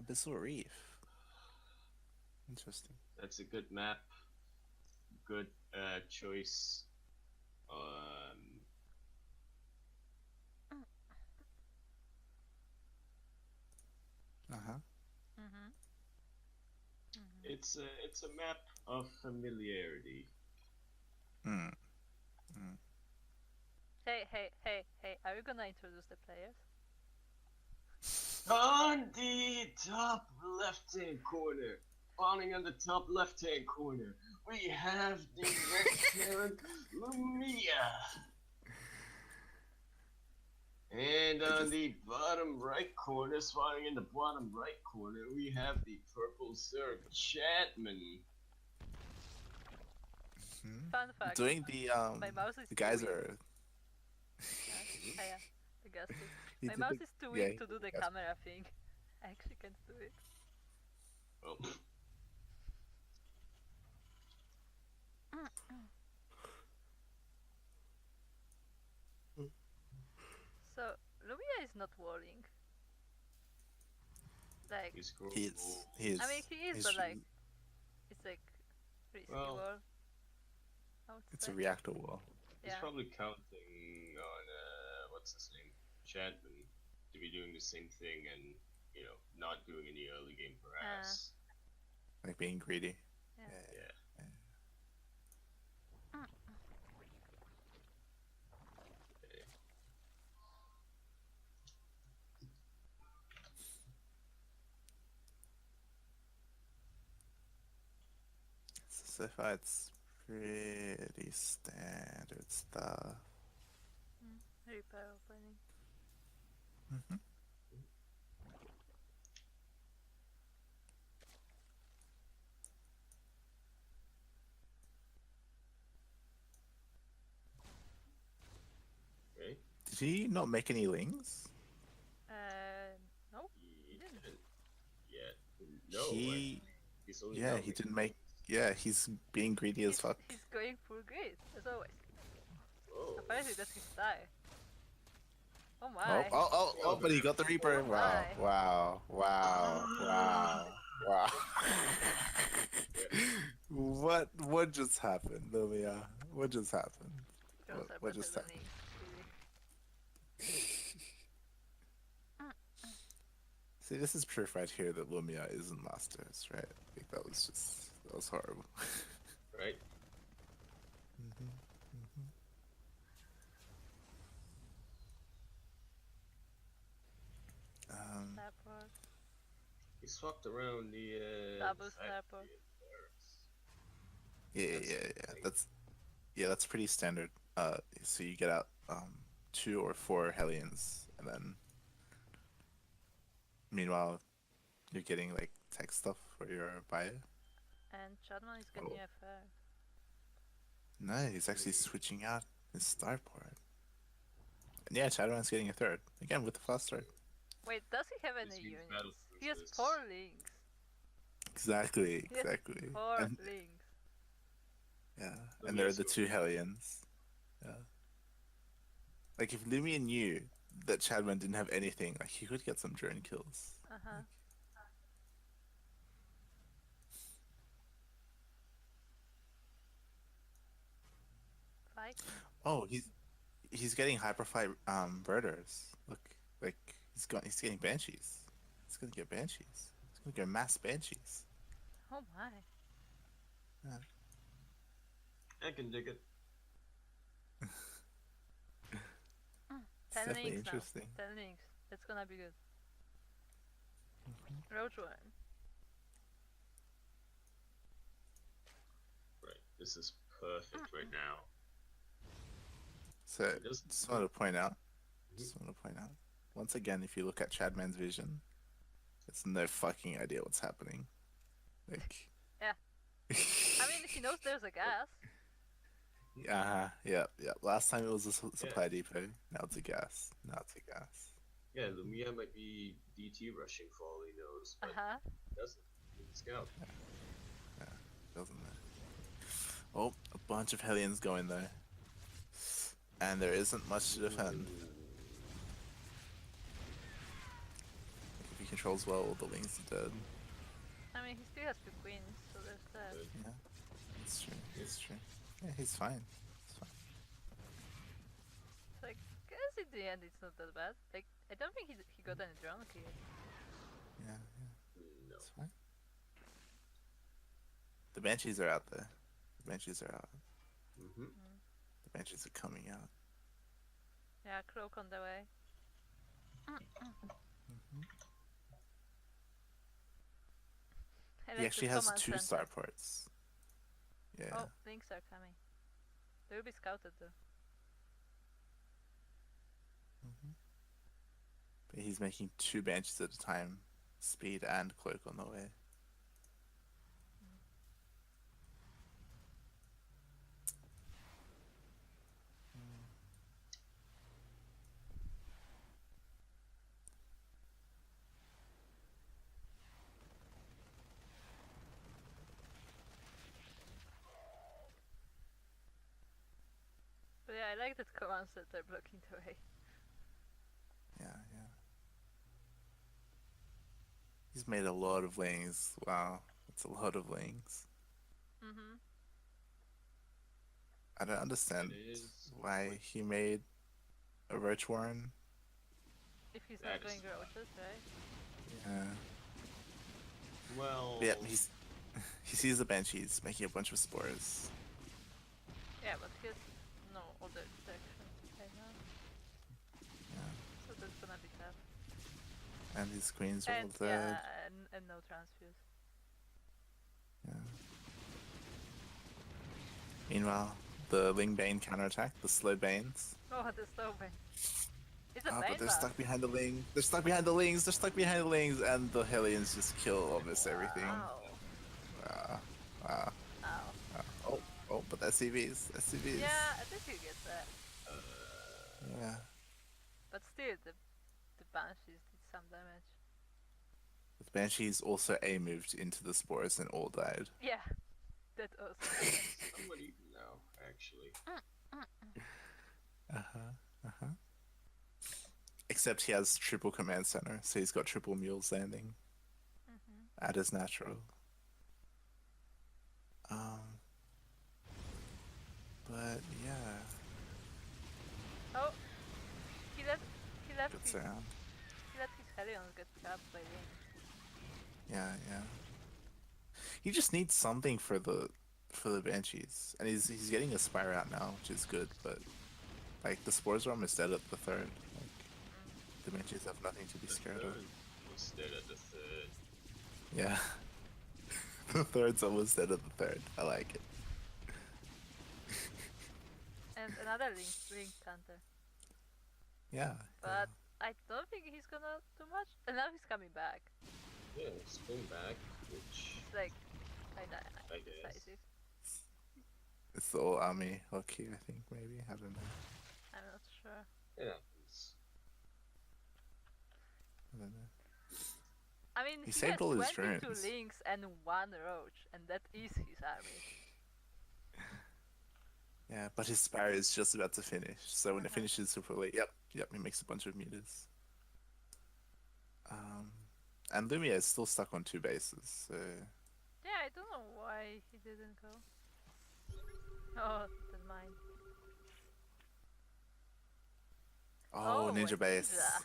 Abyssal Reef. Interesting. That's a good map. Good choice. Uh-huh. It's a map of familiarity. Hmm. Hey, are you gonna introduce the players? On the top left-hand corner, spawning on the top left-hand corner, we have the red Terran Lumiya. And on the bottom right corner, spawning in the bottom right corner, we have the purple Zerg Chadman. Fun fact. Doing the my mouse is the guys too weak. are. Yeah, I guessed it. He My did mouse the- is too yeah, weak to do the yes. camera thing. I actually can't do it. Oh. So Lumiya is not walling. Like He's He's. I mean he is, he's- but like it's like risky Well, wall. I would It's say. a reactor wall. he's Yeah. probably counting on what's his name, Chadman, to be doing the same thing and not doing any early game harass. Like being greedy. Yeah. Yeah. Okay. So far, it's pretty standard stuff. Repair opening. Mm-hmm. Okay. Did he not make any lings? No. He didn't. didn't yet. No. He's only Yeah, now he making didn't make. Yeah, he's being greedy as fuck. He's going full grid, as always. Oh. Apparently that's his style. Oh my. Oh, but he got the Reaper. Oh Wow, my. wow, wow, wow, wow. What just happened, Lumiya? What just happened? Girls are What better just than happened? me, See, this is proof right here that Lumiya isn't Masters, right? I think that was horrible. Right. Snapper. He swapped around the Double factory snapper. and barracks. That's pretty standard. So you get out 2 or 4 Hellions, and then meanwhile you're getting like tech stuff for your buyer. And Chadman is getting a fair. No, he's actually switching out his starport. And yeah, Chadman's getting a 3rd again with the fast start. Wait, does he have any He's been units? battle He has cruisers. 4 links. Exactly. He has 4 And, links. yeah, Lumiya's and there are the going 2 Hellions. Yeah. Like if Lumiya knew that Chadman didn't have anything, like he could get some drone kills. Uh-huh. Fight? Oh, he's getting hyperfly birders. Look, like he's getting banshees. He's gonna get banshees. He's gonna get mass banshees. Oh my. I can dig it. It's 10 definitely links interesting. now. 10 links. That's gonna be good. Roach one. Right. This is perfect right now. So Just- just want to point out. Once again, if you look at Chadman's vision, it's no fucking idea what's happening. Like. Yeah. I mean, he knows there's a gas. Yeah. Last time it was a supply depot. Now it's a gas. Yeah, Lumiya might be DT rushing for all he knows, but Uh-huh. he doesn't. He's scout. Doesn't it? Oh, a bunch of Hellions going there. And there isn't much to defend. If he controls well, all the Lings are dead. I mean, he still has 2 queens, so there's that. Good. Yeah, that's true. That's true. Yeah, he's fine. He's fine. So I guess in the end it's not that bad. Like, I don't think he got any drone kills. Yeah, yeah, No. it's fine. The Banshees are out there. The Banshees are out. Mm-hmm. The Banshees are coming out. Yeah, Croak on the way. I He like actually the has command 2 center. starports. Yeah. Oh, Lynx are coming. They will be scouted though. But he's making 2 Banshees at a time. Speed and Cloak on the way. But yeah, I like that command center blocking the way. Yeah, yeah. He's made a lot of Lings. Wow, that's a lot of Lings. Mm-hmm. I don't understand That is why quick. he made a Roach Warren. If he's That not going is roaches, right? Yeah. Well. But yeah, he sees the Banshees making a bunch of spores. Yeah, but he has no other detection right now. Yeah. So that's gonna be tough. And his queens are all And dead. yeah, and no transfuse. Yeah. Meanwhile, the Ling Bane counterattack, the slow Banes. Oh, the slow bane. It's a Oh, bane but they're buff. stuck behind the Ling. They're stuck behind the Lings. They're stuck behind the Lings, and the Hellions just kill almost everything. Ow. Ah, ah, Ow. ah. Oh, but SCVs, SCVs. Yeah, I think he gets that. Yeah. But still, the banshees did some damage. The Banshees also A moved into the spores and all died. Yeah, that also. Somebody no, actually. Except he has triple command center, so he's got triple mules landing. That is natural. But yeah, Oh, he let gets his around. Hellions get trapped by Link. Yeah, yeah. He just needs something for the Banshees, and he's getting a Spire out now, which is good. But like the spores are almost dead at the 3rd. Like the Banshees have nothing to be scared of. Was dead at the 3rd. Yeah, the 3rd's almost dead at the 3rd. I like it. And another Link counter. Yeah. But I don't think he's gonna do much. And now he's coming back. Yeah, spin back, which It's like, I I guess. decisive. It's the old army hockey, I think, maybe. I don't know. I'm not sure. Yeah. I don't know. I mean, He he saved has all his 22 drones. Links and 1 Roach, and that is his army. Yeah, but his Spire is just about to finish. So when it finishes super late, yep, he makes a bunch of meters. And Lumiya is still stuck on 2 bases, so Yeah, I don't know why he didn't go. Oh, then mine. oh, a ninja base. ninja.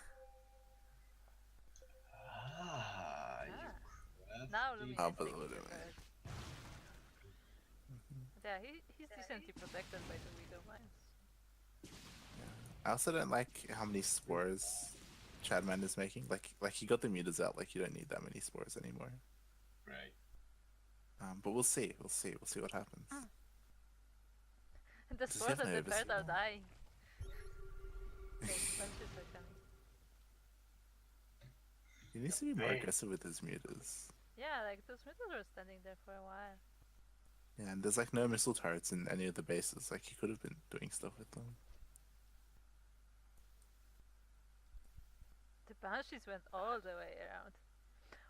Ah, you Now crafty. Lumiya Oh, is but taking look the at first. Yeah, he's decently protected by the Widow Mines. I also don't like how many spores Chadman is making. Like he got the meters out. Like you don't need that many spores anymore. Right. But we'll see. We'll see what happens. And the Does he spores have at the nervous third are now? dying. Okay, bunches are coming. He needs to be more Right. aggressive with his meters. Yeah, like those missiles were standing there for a while. Yeah, and there's like no missile turrets in any of the bases. Like he could have been doing stuff with them. The Banshees went all the way around.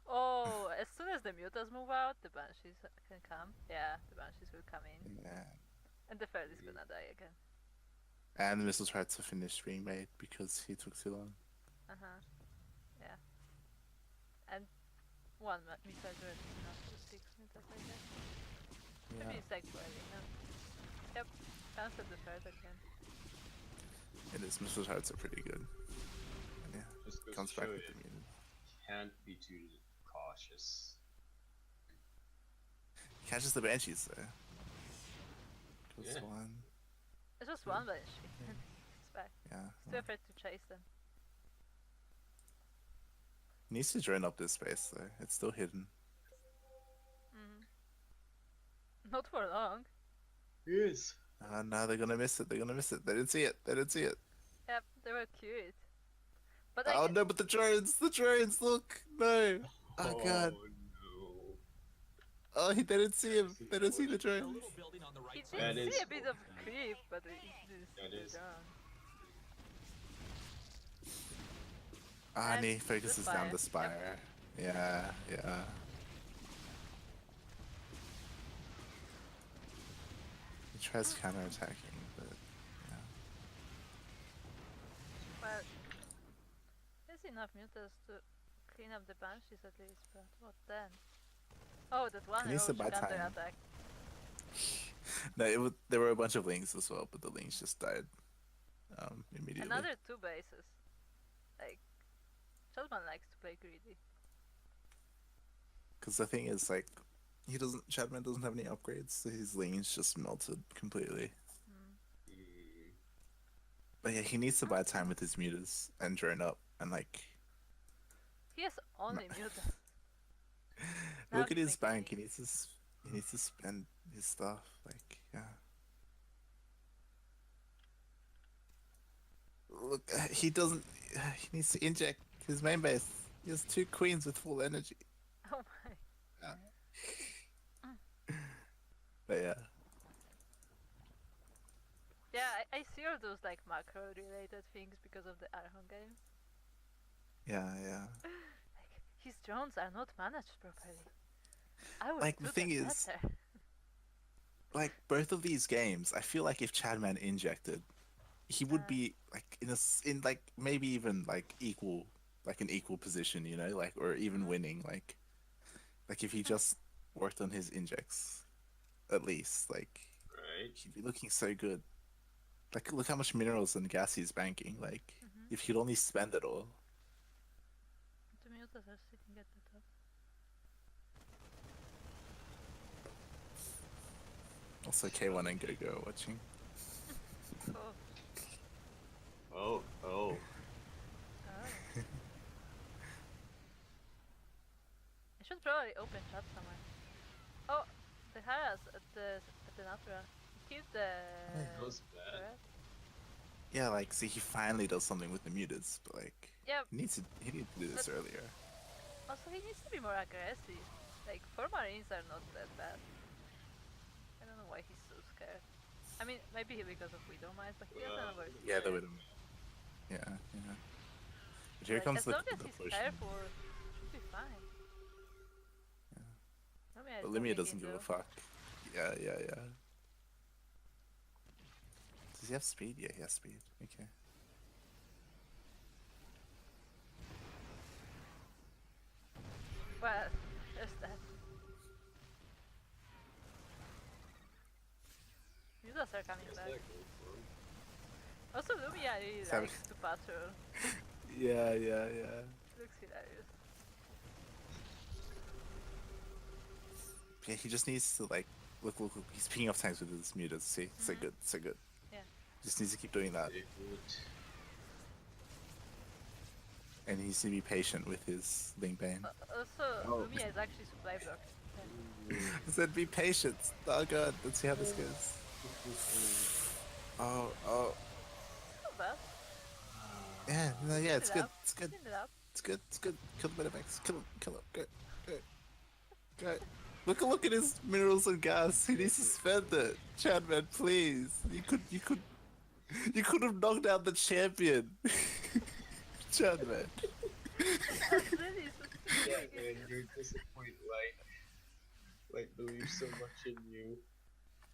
Oh, as soon as the mutas move out, the Banshees can come. Yeah, the Banshees will come in. Yeah. And the third is gonna die again. And the missile turrets are finished being made because he took too long. Uh-huh. Yeah. And one missile turret is enough to 6 meters, I guess. Yeah. Maybe it's like boiling now. Yep, cancel the third again. And his missile hearts are pretty good. And yeah, Just goes comes to back show with you, the mutant. can't be too cautious. Catches the banshees though. Goes Yeah. one. It's just one banshee. It's back. Yeah. He's too afraid to chase them. He needs to drone up this space though. It's still hidden. Not for long. Yes. No, they're gonna miss it. They're gonna miss it. They didn't see it. They didn't see it. Yep, they were cute. But Oh like, no! But the drones! The drones! Look! No! Oh god! No. Oh, they didn't see him. They didn't see the A drones. little building on the right he side. did That see is a bit of creep, but he didn't That see is. the drone. And he And focuses the down the spire. spire. Yeah, yeah. He tries counterattacking, but yeah. Well, there's enough mutants to clean up the banshees at least, but what then? Oh, that one He needs to roach buy time. counterattack. No, there were a bunch of lings as well, but the lings just died immediately. Another 2 bases. Like, Chadman likes to play greedy. Because the thing is, like, Chadman doesn't have any upgrades, so his lings just melted completely. But yeah, he needs to buy time with his mutas and drone up and like He has only mutants. Now look at he's his making bank. me- He needs to spend his stuff. Like yeah. Look, he doesn't. He needs to inject his main base. He has 2 queens with full energy. Oh my. But yeah, Yeah, I see all those like macro related things because of the Arhon games. yeah. Like, his drones are not managed properly. I would Like, do the thing them is- better. Like both of these games, I feel like if Chadman injected, he would be like in like maybe even like equal, like an equal position, you know, like or even winning, like if he just worked on his injects, at least, like Right. he'd be looking so good. Like look how much minerals and gas he's banking. Like if he'd only spend it all. The mutants are sitting at the top. Also, K1 and Gogo are watching. Oh. Oh. Oh. I should probably open chat somewhere. Oh, the Haras at the Natura. Keep the. That was bad. turret. Yeah, like see, he finally does something with the mutas, but like Yeah. he needed to do this But- earlier. Also, he needs to be more aggressive. Like 4 Marines are not that bad. I don't know why he's so scared. I mean, maybe because of Widow Mice, but he doesn't Well, over. Yeah, they would. Yeah, yeah. But here Like, comes as the long as the he's push. careful, he'll be fine. Lumiya is But Lumiya looking doesn't give into- a fuck. Yeah. Does he have speed? Yeah, he has speed. Okay. Well, there's that. Mutas are coming What's back. that going for? Also, Lumiya really Sorry. likes to patrol. Yeah. Looks hilarious. Yeah, he just needs to like look. He's picking up tanks with his mutas. See, so good, so good. Yeah. Just needs to keep doing that, Big wood. and he needs to be patient with his Lingbane. Also, Oh. Lumiya is actually supply blocked. I said be patient. Oh god, let's see how this goes. Oh, Not bad. yeah, it's good, it's good, Clean it up. it's good, it's good. Kill the Metamex, kill him, go. Look at his minerals and gas. He needs to spend it. Chadman, please. You could have knocked out the champion. Chadman. That's really so Yeah, man, you're disappointed. Like believe so much in you.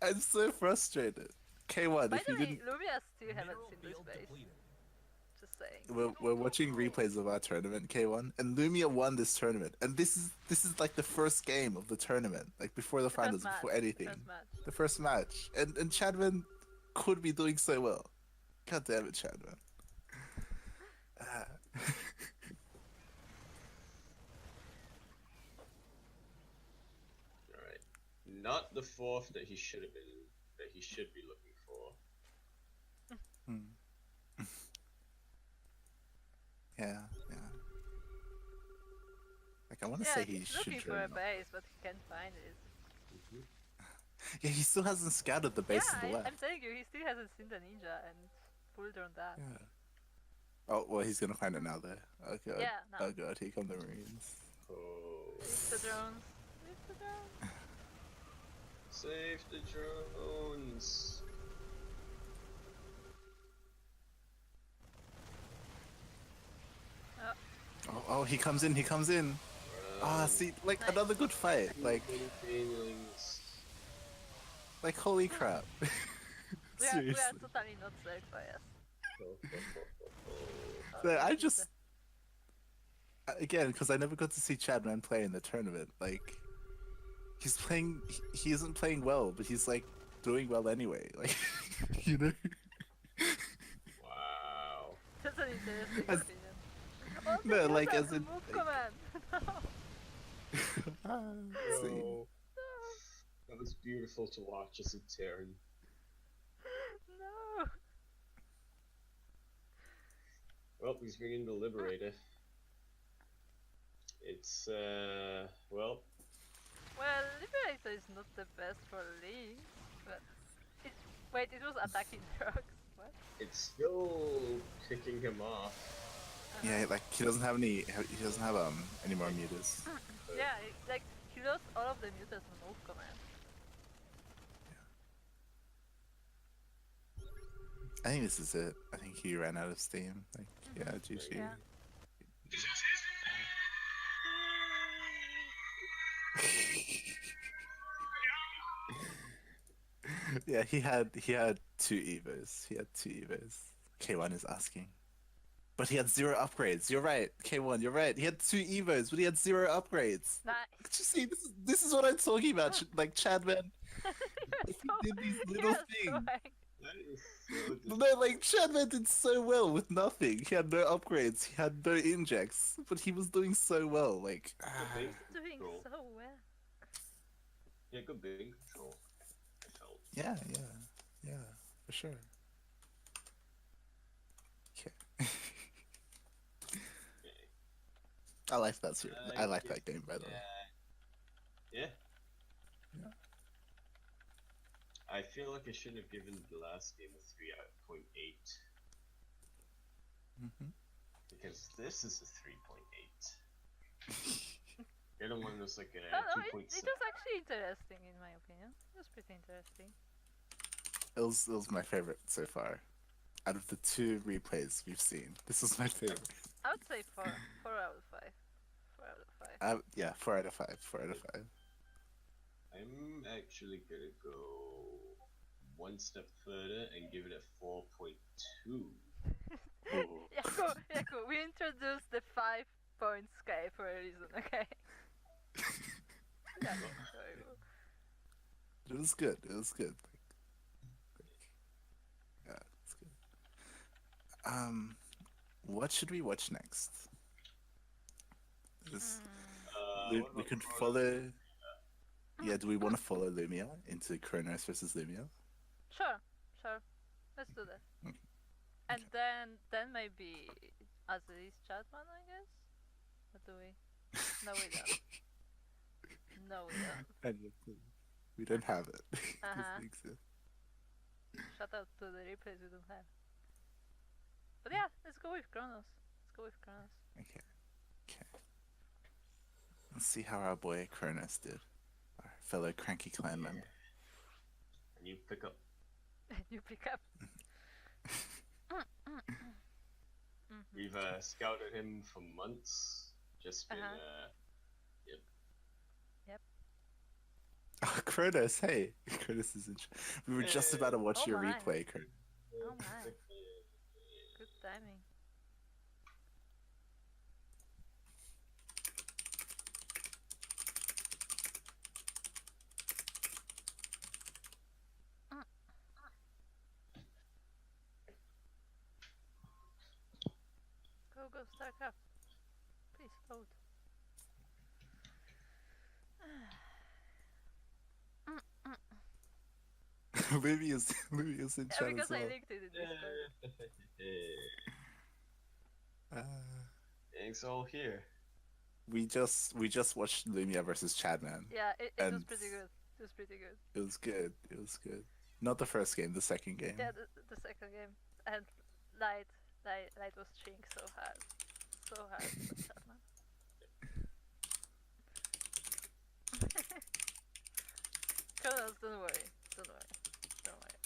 I'm so frustrated. K1, By if the you way, didn't. Lumiya still haven't Mineral seen this field base. depleted. Just saying. we're watching replays of our tournament, K1, and Lumiya won this tournament. And this is like the first game of the tournament, like before the The first finals, match. before anything. The first match. The first match. And Chadman could be doing so well. God damn it, Chadman. Alright. Not the fourth that he should have been, that he should be looking for. Yeah, yeah. Like, I want to Yeah, say he he's should looking for a join. base, but he can't find it. Yeah, he still hasn't scouted the base Yeah, to the left. I'm telling you, he still hasn't seen the ninja and pulled on that. Yeah. Oh, well, he's gonna find it now, though. Oh, God. Yeah, no. Oh, God, here come the Marines. Oh. It's the drones. It's the drones. Save the drones. Oh, he comes in, he comes in. Ah, see, like, Nice. another good fight. Like, Feelings. holy crap. We are Seriously. totally not self biased. So I just... Again, because I never got to see Chadman play in the tournament, like... He's playing... He isn't playing well, but he's, like, doing well anyway. Like, you know? Wow. That's an interesting As- opinion. Oh, No, the like, Yakuzaku as in, move like- command. See. Oh. That was beautiful to watch as a Terran. No. Well, he's bringing the Liberator. It's, well, Well, Liberator is not the best for Link, but it, wait, it was attacking drugs. What? it's still kicking him off. Yeah, like, he doesn't have any... He doesn't have, any more mutas. Yeah, like he lost all of the mutas on move command. I think this is it. I think he ran out of steam. Like, yeah, GG. Yeah. Yeah, he had two Evos. He had two Evos. K1 is asking. But he had 0 upgrades. You're right, K1, you're right. He had 2 Evos, but he had 0 upgrades. Nice. Did you see, this is what I'm talking about. Like, Chadman, he did these little things. That is so No, like, Chadman did so well with nothing. He had no upgrades, he had no injects, but he was doing so well. Like, big Doing control. so well. Yeah, good big control. I felt. yeah, for sure. Okay. I like that series. I like that game, by the way. Yeah. Yeah. I feel like I should have given the last game a 3.8 Mm-hmm. because this is a 3.8. The other one was like a No, no, it 2.7. was actually interesting in my opinion. It was pretty interesting. It was my favorite so far. Out of the 2 replays we've seen, this was my favorite. I would say 4 out of 5. 4 out of 5. Yeah, 4 out of 5. 4 out of 5. I'm actually gonna go one step further and give it a 4.2. Yaku, we introduced the 5-point scale for a reason, okay? Yeah, enjoyable. It was good. It was good. Yeah, it's good. What should we watch next? This, we What about could ChronoS? follow. Yeah, do we want to follow Lumiya into ChronoS versus Lumiya? Sure. Let's do that. Okay. And then maybe as it is Chadman, I guess? What do we? No, we don't. No, we don't. And we don't have it. It Uh-huh. doesn't exist. Shout out to the replays we don't have. But yeah, let's go with ChronoS. Okay. Let's see how our boy ChronoS did. Our fellow CranKy clan member. And you pick up. You pick up. We've scouted him for months. Just been Oh, ChronoS, hey! ChronoS is in. We were just about to watch Oh your my. replay, Chronos. Oh my. Good timing. go, StarCraft. Please load. Lumiya's in Yeah, chat because as I well. linked it in Discord. Uh, It's all here. we just watched Lumiya versus Chadman, Yeah, it was and pretty good. It was pretty good. it was good. It was good. Not the first game, the second game. Yeah, the second game. And Light was cheating so hard. So hard, but Chadman. ChronoS, don't worry. Don't worry. Don't worry.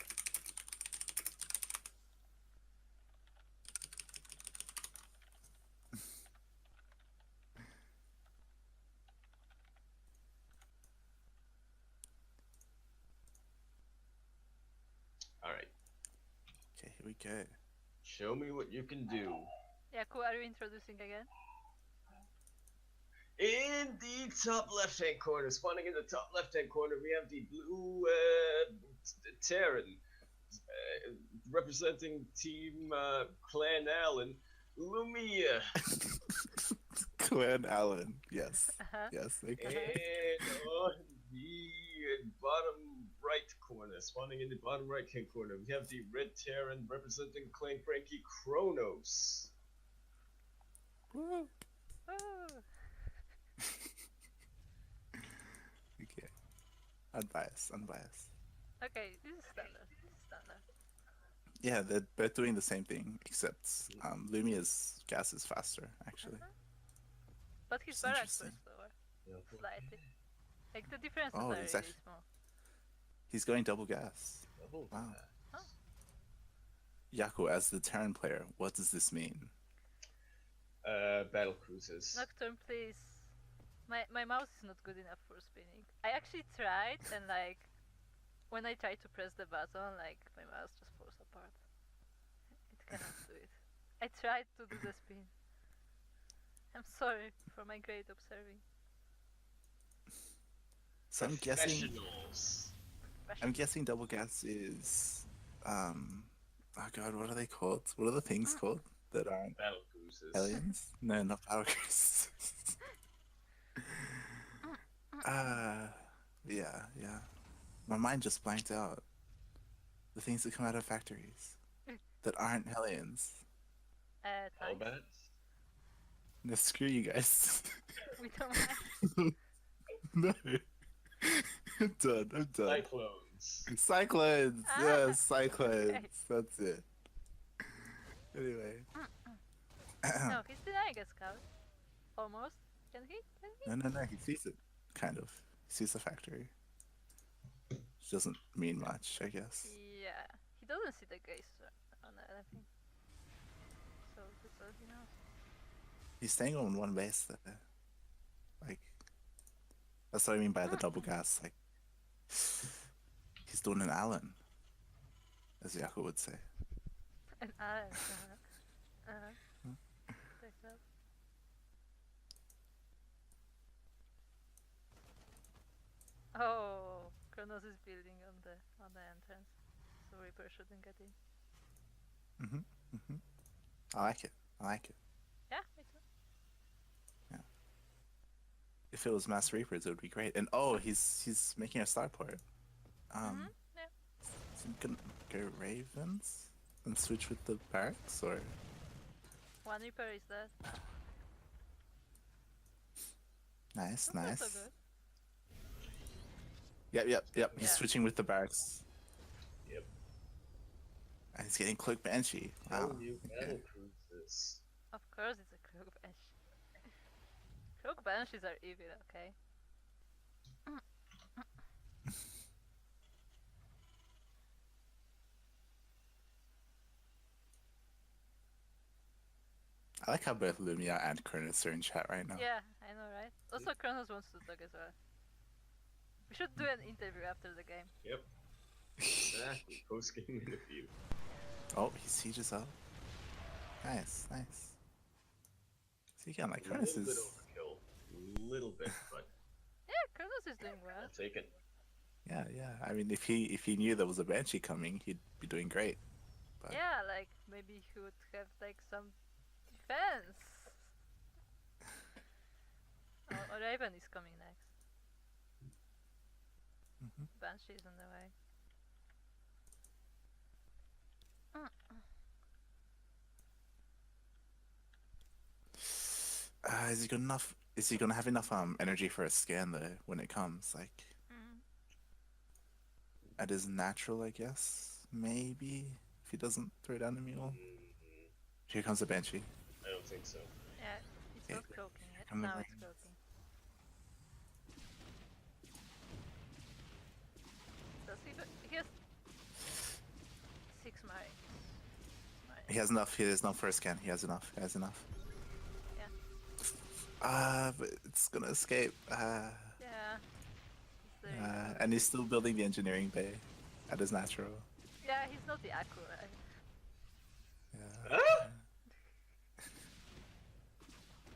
Alright. Okay, here we go. Show me what you can do. Yaku, are you introducing again? In the top left-hand corner, spawning in the top left-hand corner, we have the blue Terran, representing Team Clan Allen, Lumiya. Clan Allen. Yes. Uh-huh. Yes. Okay. And on the bottom right corner, spawning in the bottom right-hand corner, we have the red Terran representing Clan CranKy, ChronoS. Woo. Ooh. Okay. Unbiased. Unbiased. Okay, this is standard. This is standard. Yeah, they're both doing the same thing, except Lumiya's gas is faster, actually. Uh-huh. But his It's barracks were interesting. slower. Slightly. Like the differences Oh, are it's really actually- small. He's going double gas. Double Wow. gas. Oh. Yaku, as the Terran player, what does this mean? Battle cruises. Nocturne, please. My mouse is not good enough for spinning. I actually tried, and like, when I try to press the button, like, my mouse just falls apart. It cannot do it. I tried to do the spin. I'm sorry for my great observing. So I'm guessing. Professionals. I'm guessing double gas is. Oh god, what are they called? What are the things called that aren't Battle cruises. aliens? No, not power cruisers. Yeah. My mind just blanked out. The things that come out of factories that aren't aliens. Thanks. Hellbats? No, screw you guys. We don't mind. No. I'm done. Cyclones. Cyclones! Ah, Yes, cyclones. okay. That's it. Anyway. No, he's denying a scout. Almost. Can he? Can he? No, he sees it. Kind of. He sees the factory. Which doesn't mean much, I guess. Yeah. He doesn't see the geyser on anything. So that's all he knows. He's staying on one base there. Like, that's what I mean by the double gas. Like, he's doing an Allen, as Yaku would say. And Like that. Oh, ChronoS is building on the entrance, so Reaper shouldn't get in. I like it. Yeah, me too. If it was Mass Reapers, it would be great. And oh, he's making a starport. Yeah. Is he gonna go Ravens and switch with the barracks, or? One Reaper is dead. Nice. That's not so good. Yep. He's Yeah. switching with the barracks. Yep. And he's getting Cloak Banshee. Wow. No new Okay. battle cruises. Of course, it's a Croak Bench. Croak Banshees are evil, okay? I like how both Lumiya and ChronoS are in chat right now. Yeah, I know, right? Also, ChronoS wants to talk as well. We should do an interview after the game. Yep. Exactly. Post game interview. Oh, he sieges up. Nice. So you can like A little ChronoS bit is. overkill. Little bit, but Yeah, ChronoS is doing well. I'll take it. Yeah. I mean, if he knew there was a Banshee coming, he'd be doing great. But Yeah, like maybe he would have like some defense. Oh, Raven is coming next. Banshee is on the way. Is he good enough? Is he gonna have enough energy for a scan though when it comes? Like at his natural, I guess. Maybe if he doesn't throw down the mule. Here comes the Banshee. I don't think so. Yeah, it's Okay. not croaking yet. Come the Now it's rains. croaking. Does he go? He has 6 marines. He has enough. He has enough for a scan. He has enough. He has enough. Yeah. But it's gonna escape. Yeah. It's there. And he's still building the engineering bay at his natural. Yeah, he's not the Yaku, right? Yeah. Huh?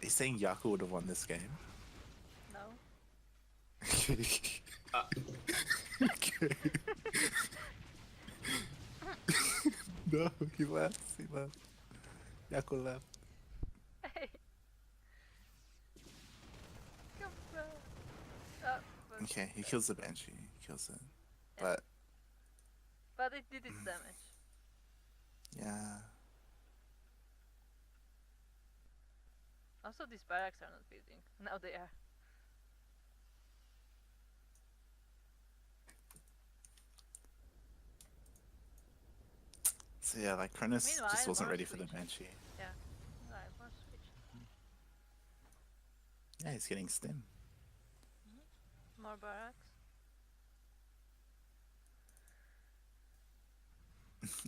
He's saying Yaku would have won this game. No. Okay. No, he left. He left. Yaku left. Hey. Come back. Oh, but, Okay, he kills the Banshee. He kills it. Yeah. But but it did its damage. yeah. Also, these barracks are not building. Now they are. So yeah, like ChronoS Meanwhile, just wasn't more ready for the switch. Banshee. Yeah. Right, more switch. Yeah, he's getting stim. More barracks.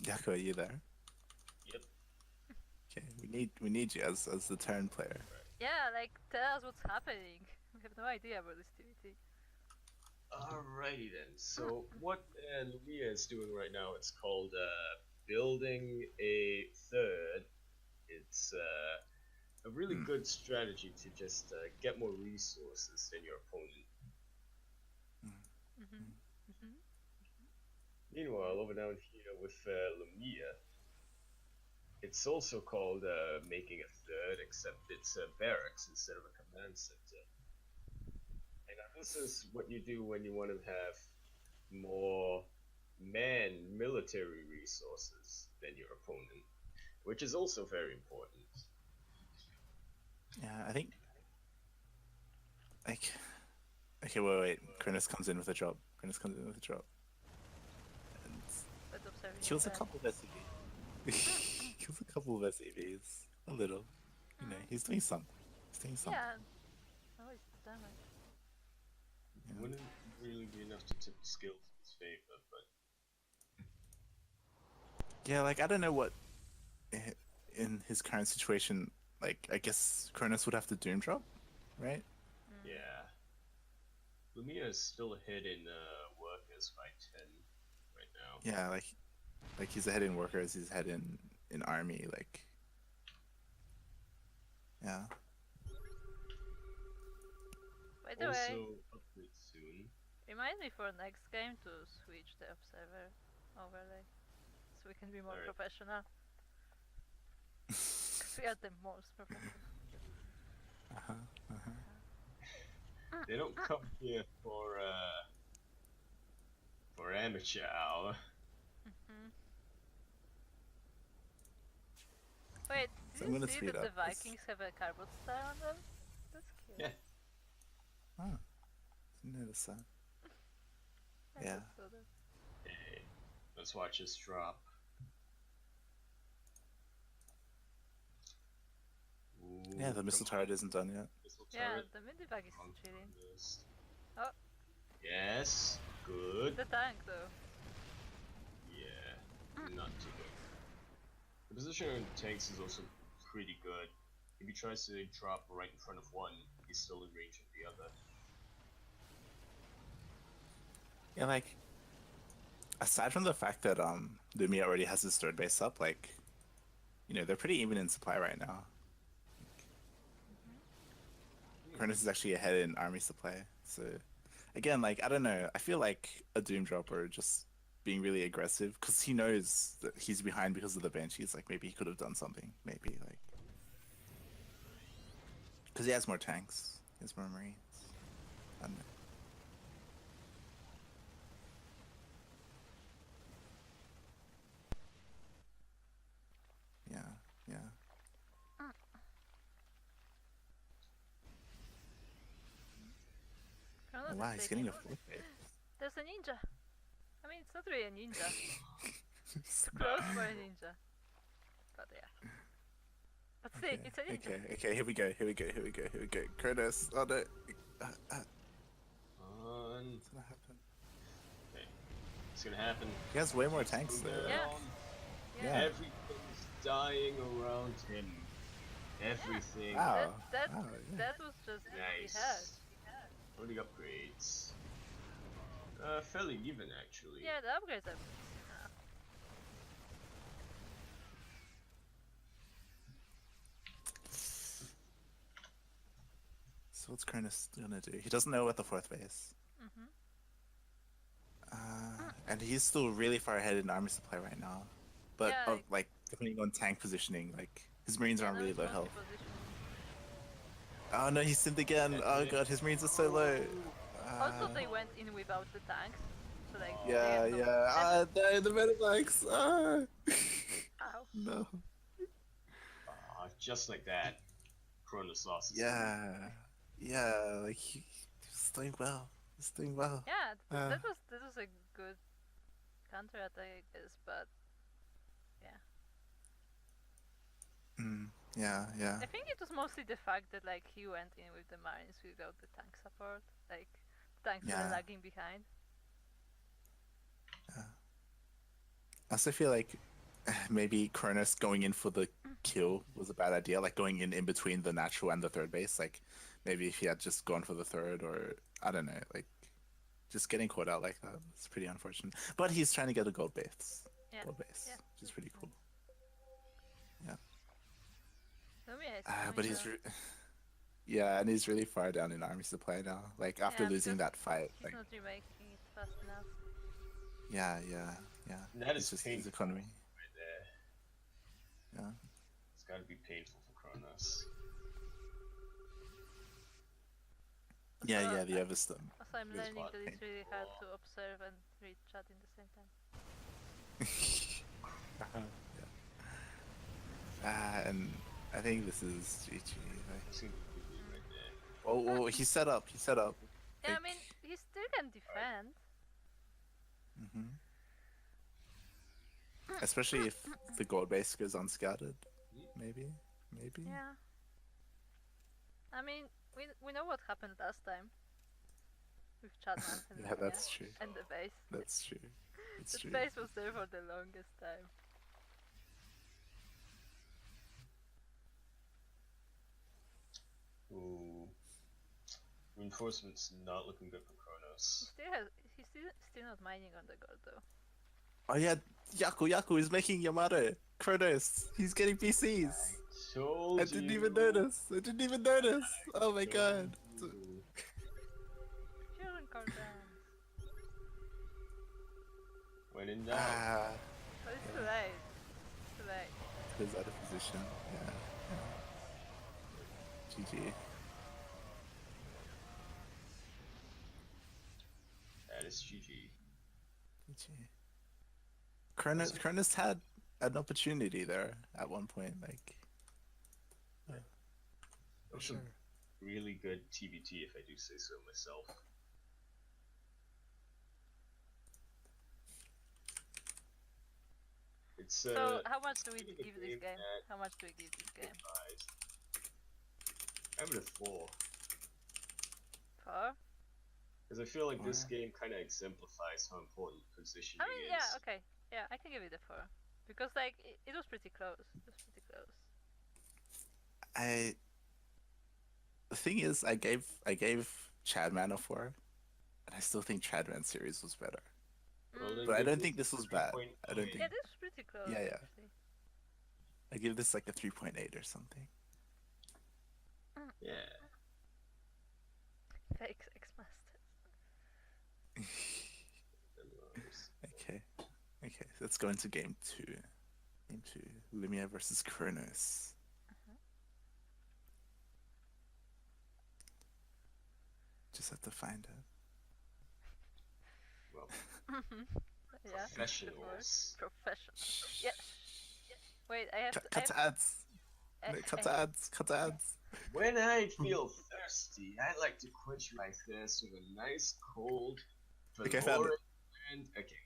Yaku, are you there? Yep. Okay, we need you as the turn player. Yeah, like, tell us what's happening. We have no idea about this TVT. Alrighty then. So what Lumiya is doing right now, it's called building a third. It's a really good strategy to just get more resources than your opponent. Meanwhile, over down here with Lumiya, it's also called making a third, except it's barracks instead of a command center. And this is what you do when you want to have more military resources than your opponent, which is also very important. Yeah, I think. Like, okay, wait. ChronoS comes in with a drop. ChronoS comes in with a drop. And But observing kills a the couple of SCVs. Kills a couple of SCVs. A little. You know, he's doing something. He's doing something. Yeah. Oh, it's damage. Yeah. Wouldn't really be enough to tip the scales in his favor, but Yeah, like I don't know what in his current situation. Like I guess ChronoS would have to doom drop, right? yeah. Lumiya is still ahead in workers by 10 right now. Yeah, like he's ahead in workers. He's ahead in army. Like yeah. By the way, Also, upgrade soon. remind me for next game to switch the observer overlay. So we can be more Alright. professional. 'Cause we are the most professional. They don't come here for amateur hour. Wait, So did I'm you gonna see speed that the up this. Vikings have a cardboard star on them? That's cute. Yeah. Oh, didn't notice that. I Yeah. just saw that. Hey, let's watch this drop. Ooh, Yeah, the missile come on, turret isn't done yet. missile Yeah, turret. the Minibag is On chilling. this. Oh, Yes, good. the tank though. Yeah, not too good. The position of the tanks is also pretty good. If he tries to drop right in front of one, he's still in range of the other. Yeah, like aside from the fact that Lumiya already has his third base up, like you know, they're pretty even in supply right now. ChronoS is actually ahead in army supply. So again, like I don't know, I feel like a doom dropper just being really aggressive because he knows that he's behind because of the banshees. Like maybe he could have done something. Maybe like Because he has more tanks. He has more marines. I don't know. Yeah, yeah. ChronoS Oh, is wow, he's taking. getting a fourth base. There's a ninja. I mean, it's not really a ninja. It's close for a ninja. But yeah. But see, Okay, it's a ninja. okay, here we go, here we go, here we go, here we go. ChronoS, oh no. On. What's gonna happen? Okay. It's gonna happen. He has way more tanks Moving though. Yeah. on. Yeah. Everything's dying around him. Everything. Wow. That Wow, yeah. that was just Nice. he had. Only upgrades. Fairly even actually. Yeah, the upgrades are enough. So what's ChronoS gonna do? He doesn't know what the fourth base. Mhm. And he's still really far ahead in army supply right now. But Yeah, like depending on tank positioning, like his marines are on now really it's low mostly health. positioning. Oh no, he sinned again. Oh god, his marines are so low. Also, they went in without the tanks, so like Yeah, they get yeah. Ah, no, the medivacs. Ah. Ow. No. Just like that. ChronoS lost his Yeah. Yeah, like he's doing well. He's doing well. Yeah, that was a good counter attack, I guess, but Yeah, yeah. I think it was mostly the fact that like he went in with the marines without the tank support. Like the tanks were Yeah. lagging behind. I also feel like maybe ChronoS going in for the kill was a bad idea. Like going in between the natural and the third base. Like maybe if he had just gone for the third, or I don't know, like just getting caught out like that. It's pretty unfortunate. But he's trying to get a gold base. Yeah. Gold base, Yeah. which is pretty cool. Yeah. Lumiya is But coming he's though. yeah, and he's really far down in army supply now. Like after Yeah, losing because that fight, he's like not remaking it fast enough. yeah, yeah, yeah. And that It's is just painful his economy. right there. Yeah. It's gotta be painful for ChronoS. Yeah, Also, yeah, the Everstone. Also, I'm It is learning quite that it's painful. really hard to observe and read chat in the same time. And I think this is GG. It's gonna be GG right there. Oh, he set up. He set up. Yeah, I Like, mean, he still can defend. especially if the gold base goes unscouted. Maybe. Yeah. I mean, we know what happened last time with Chadman and Yeah, Lumiya that's true. and the base. That's true. It's The true. base was there for the longest time. Ooh. Reinforcements not looking good for ChronoS. He's still not mining on the gold though. Oh yeah, Yaku is making Yamato. ChronoS. He's getting PCs. Told I didn't you. even notice. Oh my god. you. Fusion cordons. When in doubt. Ah, But it's too late. Too late. he's out of position. Yeah. GG. That is GG. ChronoS had an opportunity there at one point, like. That was a really good TBT if I do say so myself. It's So how much do we it's a give this game? that How much do we give this game? I give it a 4. 4? Because I feel like this Wow. game kind of exemplifies how important positioning I mean, is. yeah, okay. Yeah, I can give it a 4. Because, like, it was pretty close. It was pretty close. The thing is, I gave Chadman a 4, and I still think Chadman's series was better. Well, then But I give don't this think this was bad. I don't 3.9. think. Yeah, this was pretty close. Yeah, yeah. Actually. I give this like a 3.8 or something. Yeah. Fake Sex Masters. Okay, let's go into game 2. Game 2, Lumiya versus ChronoS. just have to find it. Well, Yeah, good word. professionals. Professional. Yes. Wait, I have to. Cut to ads. I, Cut I, to ads. Cut to ads. When I feel thirsty, I like to quench my thirst with a nice cold Okay, I found it. Valorant and okay.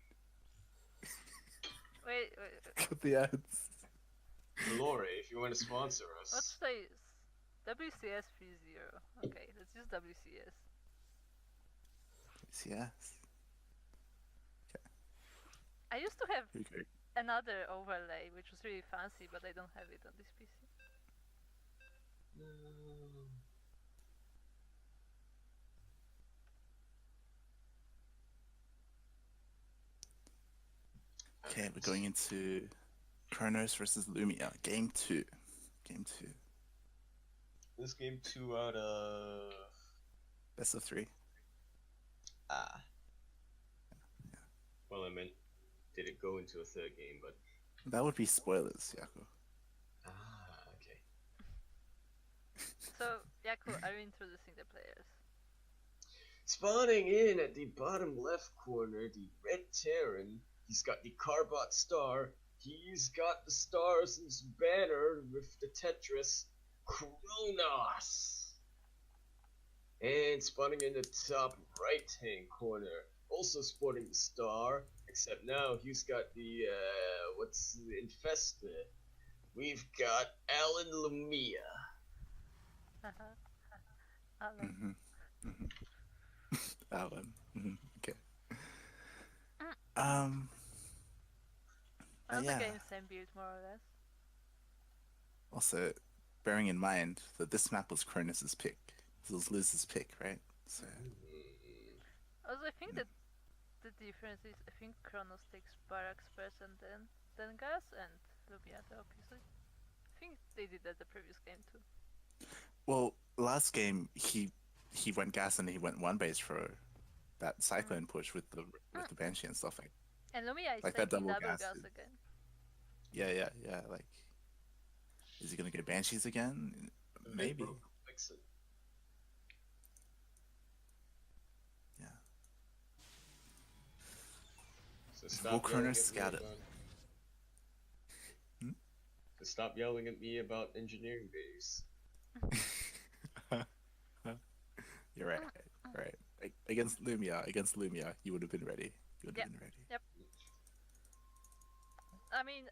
wait. Cut the ads. Valore, if you want to sponsor Let's us. say WCS 30. Okay, let's use WCS. Yes. I used to have Here we go. another overlay which was really fancy, but I don't have it on this PC. Okay, we're going into ChronoS versus Lumiya. Game 2. Game 2. This game 2 out of Best of 3. Well, I meant did it go into a third game, but That would be spoilers, Yaku. okay. So, Yaku, are you introducing the players? Spawning in at the bottom left corner, the red Terran. He's got the Carbot star. He's got the stars in his banner with the Tetris ChronoS. And spawning in the top right hand corner, also sporting the star, except now he's got the what's the infested. We've got Alan Lumiya. Alan. Alan. Okay. All yeah. the games same build more or less. Also, bearing in mind that this map was ChronoS's pick. This was Liz's pick, right? So Also, I think that the difference is I think ChronoS takes barracks first and then gas, and Lumiya the opposite. I think they did that the previous game too. well, last game he went gas and he went one base for that cyclone push with the banshee and stuff like. And Lumiya is Like that taking double double gas gas is- again. Yeah. Like, is he gonna go banshees again? Maybe. Fix it. Yeah. So Will stop ChronoS yelling at me scout it? about. Hmm? So stop yelling at me about engineering base. You're right. Right. Against Lumiya, you would have been ready. You would have been ready. Yep. I mean,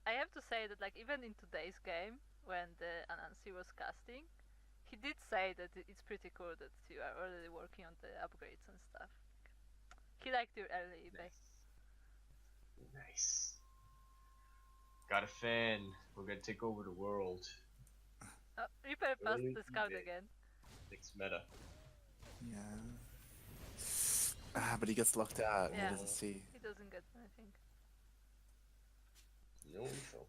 I have to say that like even in today's game, when the Anansi was casting, he did say that it's pretty cool that you are already working on the upgrades and stuff. He liked your early eBay. Nice. Got a fan. We're gonna take over the world. Reaper passed Early the scout eBay. again. Next meta. Yeah. But he gets locked out and Yeah. he doesn't see. He doesn't get anything. No info.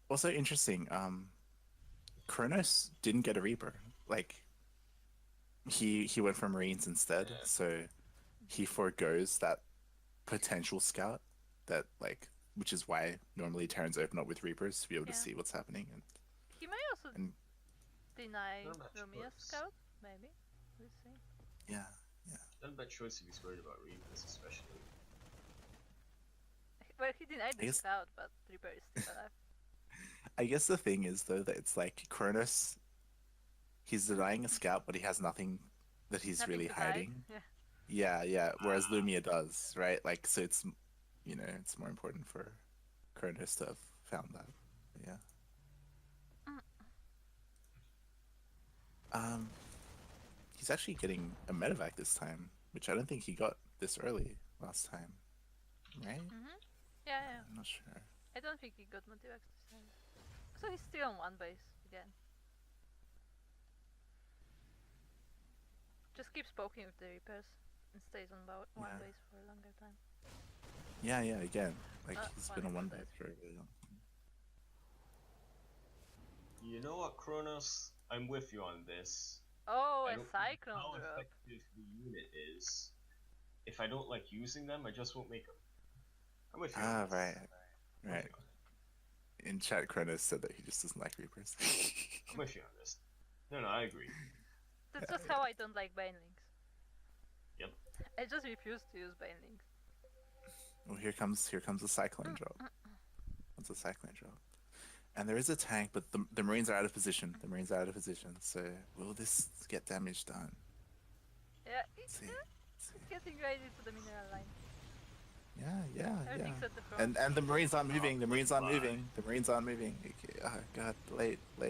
Also interesting, ChronoS didn't get a Reaper. Like, he went for Marines instead, Yeah. so he forgoes that potential scout that, like, which is why normally Terrans open up with Reapers to be able to Yeah. see what's happening. He may also And deny Not much Lumiya's choice. scout, maybe. We'll see. yeah. Not a bad choice if he's worried about Reapers, especially. Well, he denied the guess- scout, but Reaper is still alive. I guess the thing is, though, that it's like ChronoS, he's denying a scout, but he has nothing that he's Nothing really to hide. hiding. Yeah. Yeah. Whereas Lumiya does, right? Like, so it's, it's more important for ChronoS to have found that. Yeah. He's actually getting a medevac this time, which I don't think he got this early last time, right? Yeah. I'm not sure. I don't think he got Motivax this time. So he's still on one base again. Just keeps poking with the Reapers and stays on one Yeah. base for a longer time. Yeah, again. Like, he's One been on one base. base for a really long time. You know what, ChronoS? I'm with you on this. Oh, I a don't know Cyclone how drop. effective the unit is. If I don't like using them, I just won't make them. I'm with you. on this. Right. I'm Right. with you on In chat, ChronoS said that he just doesn't like Reapers. I'm with you on this. No, I agree. That's just how I don't like Banelings. Yep. I just refuse to use Banelings. Oh, here comes the cyclone drop. It's a cyclone drop. And there is a tank, but the Marines are out of position. The Marines are out of position. So will this get damage done? Yeah, Let's see. Let's see. it's getting right into the mineral line. Yeah. Everything's at the front. And the Marines aren't moving. The Marines aren't Fine. moving. The Marines aren't moving. Okay. Oh god, late. No.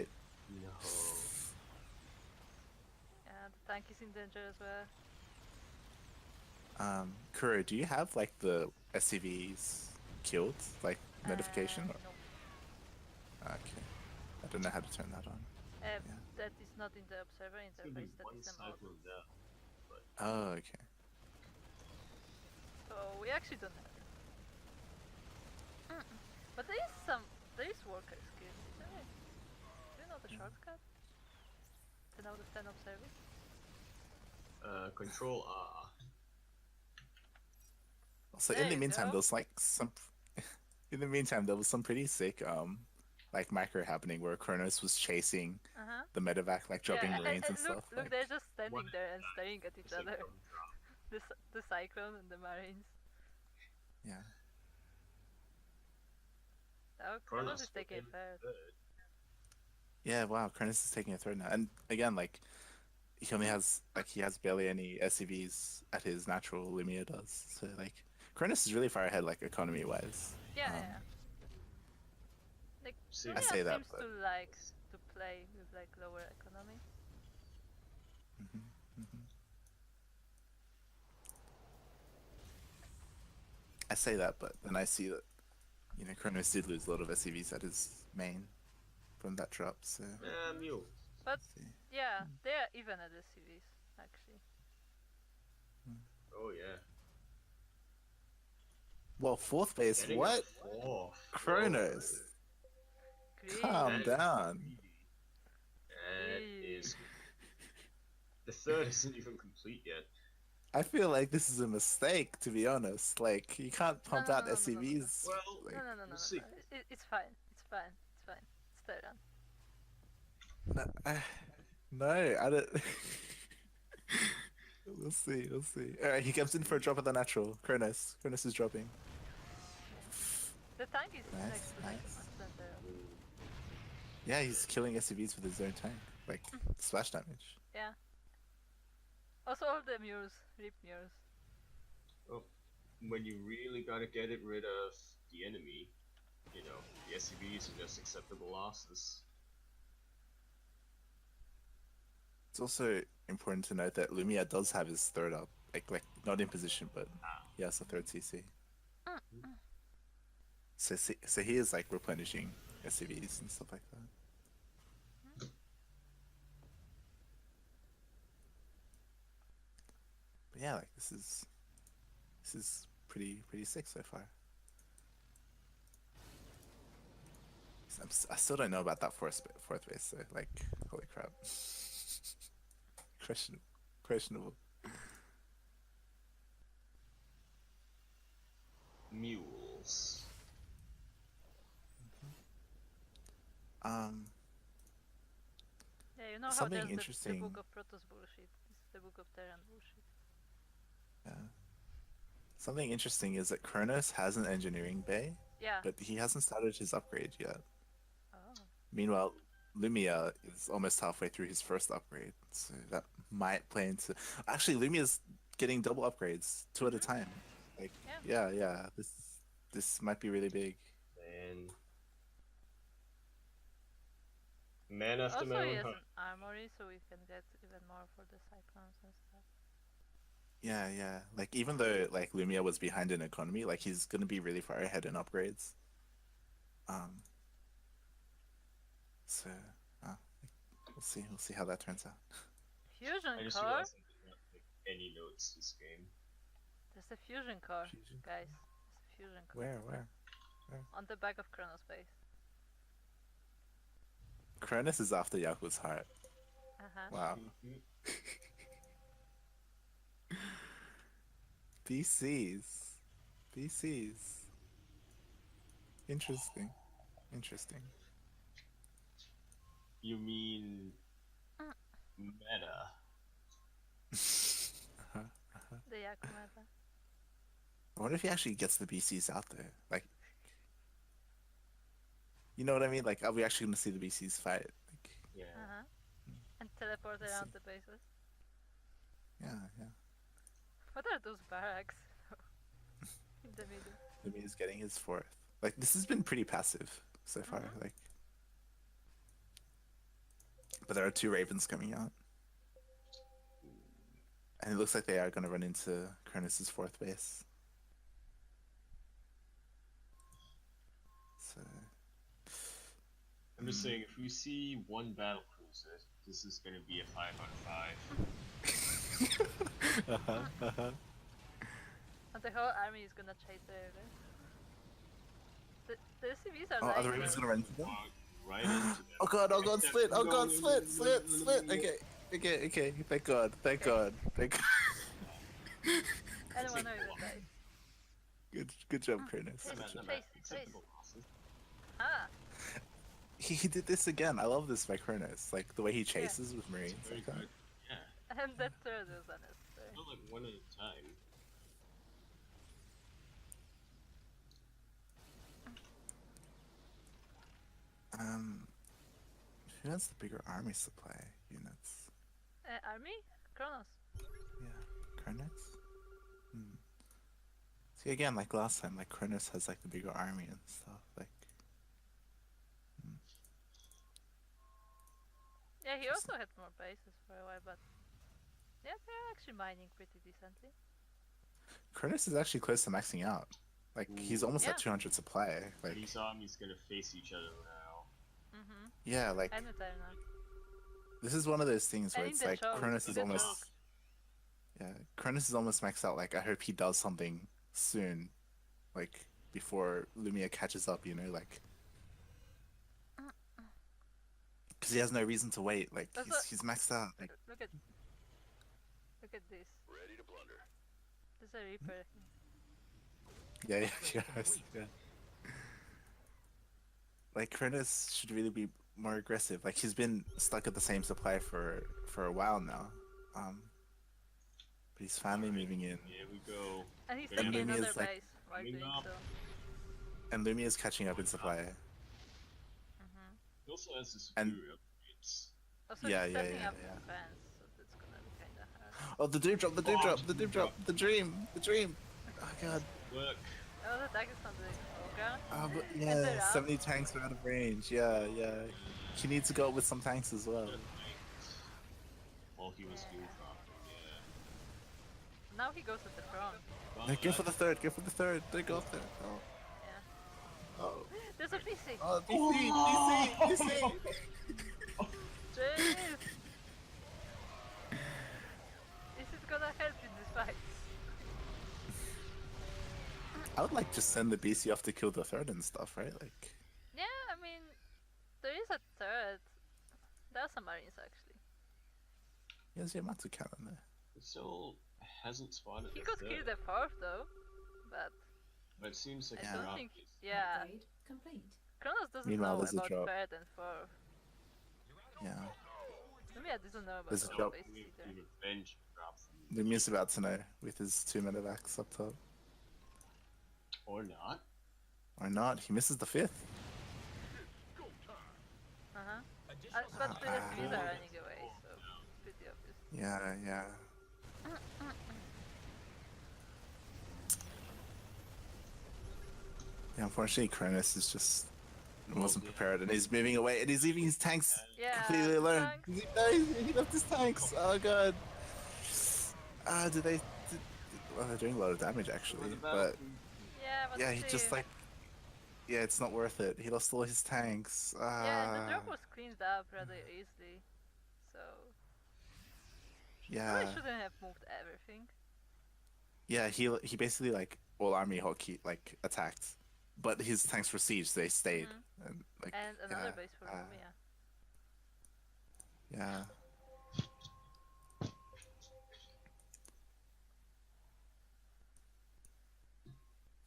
Yeah, the tank is in danger as well. Kuro, do you have like the SCVs killed, like notification? No. Okay. I don't know how to turn that on. That is not in the observer It's gonna be interface, that one is a mod. cyclone down. But Oh, okay. So we actually don't have it. But there is worker skill, isn't it? Do you know the shortcut? 10 out of 10 observers? Control R. So There in the you meantime, go. there was like some. In the meantime, there was some pretty sick like micro happening where ChronoS was chasing Uh-huh. the medevac, like dropping Marines and look, stuff. Look, Like, they're just standing What? there and staring at each It's like other. come drop. The cyclone and the marines. yeah. Oh, ChronoS is taking it first. Yeah, wow, ChronoS is taking a third now. And again, like he only has he has barely any SCVs at his natural, Lumiya does. So like ChronoS is really far ahead, like economy wise. Yeah. Like, See, I say Lumiya that, seems but- to like to play with like lower economy. I say that, but then I see that ChronoS did lose a lot of SCVs at his main from that drop. So Mule. But see. yeah, they're even at the CVs actually. Oh yeah. Well, fourth base. Getting What? a fourth. ChronoS. Green. Calm That is down. greedy. That is. The third isn't even complete yet. I feel like this is a mistake, to be honest. Like, you can't pump No, out no. SCVs. Well, like, No. we'll see. It's fine. It's fine. It's third run. no, I don't. We'll see. Alright, he comes in for a drop of the natural. ChronoS is dropping. The tank is Nice, next to nice. center. Yeah, he's killing SCVs with his own tank. Like, splash damage. Yeah. Also all the mures, rip mures. Well, when you really gotta get it rid of the enemy, the SCVs are just acceptable losses. It's also important to note that Lumiya does have his third up. Like not in position, but he has a third CC. So he is like replenishing SCVs and stuff like that. But yeah, like this is pretty sick so far. I still don't know about that fourth base. So like, holy crap, questionable. Mules. Yeah, you know how Something there's the interesting. book of Protoss bullshit. This is the book of Terran bullshit. Yeah. Something interesting is that ChronoS has an engineering bay, Yeah. but he hasn't started his upgrade yet. Oh. Meanwhile, Lumiya is almost halfway through his first upgrade, so that might play into. Actually, Lumiya's getting double upgrades, 2 at a time. Like, yeah. This might be really big. And man after Also, my he own has heart. an armory, so we can get even more for the cyclones and stuff. Yeah. Like, even though like Lumiya was behind in economy, like he's gonna be really far ahead in upgrades. So, we'll see how that turns out. Fusion I just core? realized I did not take any notes this game. There's a fusion core, Fusion? guys. There's a fusion core. Where? On the back of ChronoS base. ChronoS is after Yaku's heart. Wow. BCs. Interesting. You mean meta? Yakuza. I wonder if he actually gets the BCs out there. Like, you know what I mean? Like, are we actually gonna see the BCs fight? Like, Yeah. Uh-huh. And teleport Let's around see. the bases. yeah, yeah. What are those barracks in the middle? Lumiya's getting his fourth. Like, this has been pretty passive so far. Mhm. Like, but there are two Ravens coming out, and it looks like they are gonna run into ChronoS's fourth base. So. I'm just saying, if we see one battle cruiser, this is gonna be a 5 on 5. And the whole army is gonna chase the Ravens. The CVs are Oh, are like the Ravens gonna run into them? Walk right into them. Oh god, Except split! Oh go, god, go, split! go, Split! go, go, Split! go, go. Okay. Thank god. Thank Okay. god. Thank god. and It's one like, Raven wow. dies. Good job, Chronos. Chase, Good job. chase, Acceptable losses. Ah, He did this again. I love this by Chronos. Like the way he chases with Marines. Very Like that. good. Yeah. and that third was unnecessary. Not like one at a time. Who has the bigger army supply units? Army? ChronoS. Yeah, Chronos. See again, like last time, like Chronos has like the bigger army and stuff. Like. Yeah, he also had more bases for a while, but yeah, they're actually mining pretty decently. Chronos is actually close to maxing out. Like he's almost Yeah. at 200 supply. Like These armies gonna face each other now. Mhm. yeah, like Anytime now. this is one of those things where And in it's the like choke, Chronos in is the almost choke. Chronos is almost maxed out. Like I hope he does something soon, like before Lumiya catches up. You know, like because he has no reason to wait. Like Also- he's maxed out. Like Look at this. Ready to plunder. There's a Reaper. yeah. Like Chronos should really be more aggressive. Like he's been stuck at the same supply for a while now. But he's finally moving in, Here we go. And he's And taking another Lumiya's, like, base while coming doing up. so. and Lumiya's catching up in supply. Mhm. He also has the And- superior upgrades. Also, Yeah, he's yeah, setting yeah, up yeah. defense, so that's gonna be kinda hard. Oh, the doom drop, the dream. Oh god. Look. Oh, the attack is not doing full ground. Oh, but And yeah, they're out. 70 tanks are out of range. Yeah. He needs to go up with some tanks as well. While he was Yeah. doing dropping, yeah. Now he goes at the front. No, go for the third. They go up there. Oh. Yeah. Oh. There's a PC! Oh, DC. Jeez! Is it gonna help in this fight? I would like just send the BC off to kill the third and stuff, right? Like, Yeah, I mean, there is a third. There are some marines actually. he has Yamato cannon there. It still hasn't spotted He the could third, kill the fourth though, but but it seems like I Yeah. don't they're think. up. Yeah, Upgrade complete. ChronoS doesn't Meanwhile, know there's a about drop. third and fourth. Yeah. Lumiya doesn't know about There's a those drop. bases either. Revenge drop from Lumiya's about to know with his 2 medevacs up top. or not. Or not, he misses the fifth. Uh-huh. But the SCVs are running away, so it's pretty obvious. Yeah. Yeah, unfortunately, Cronus is just wasn't prepared, and he's moving away, and he's leaving his tanks Yeah, completely alone. tanks. He left his tanks. Oh god. Well, they're doing a lot of damage actually, but Yeah, but yeah, he see. just like, yeah, it's not worth it. He lost all his tanks. Yeah, the drop was cleaned up rather easily, so Yeah, probably shouldn't have moved everything. yeah. He basically like all army hotkey like attacked, but his tanks were siege. They stayed, and like And another yeah, base for Lumiya. yeah.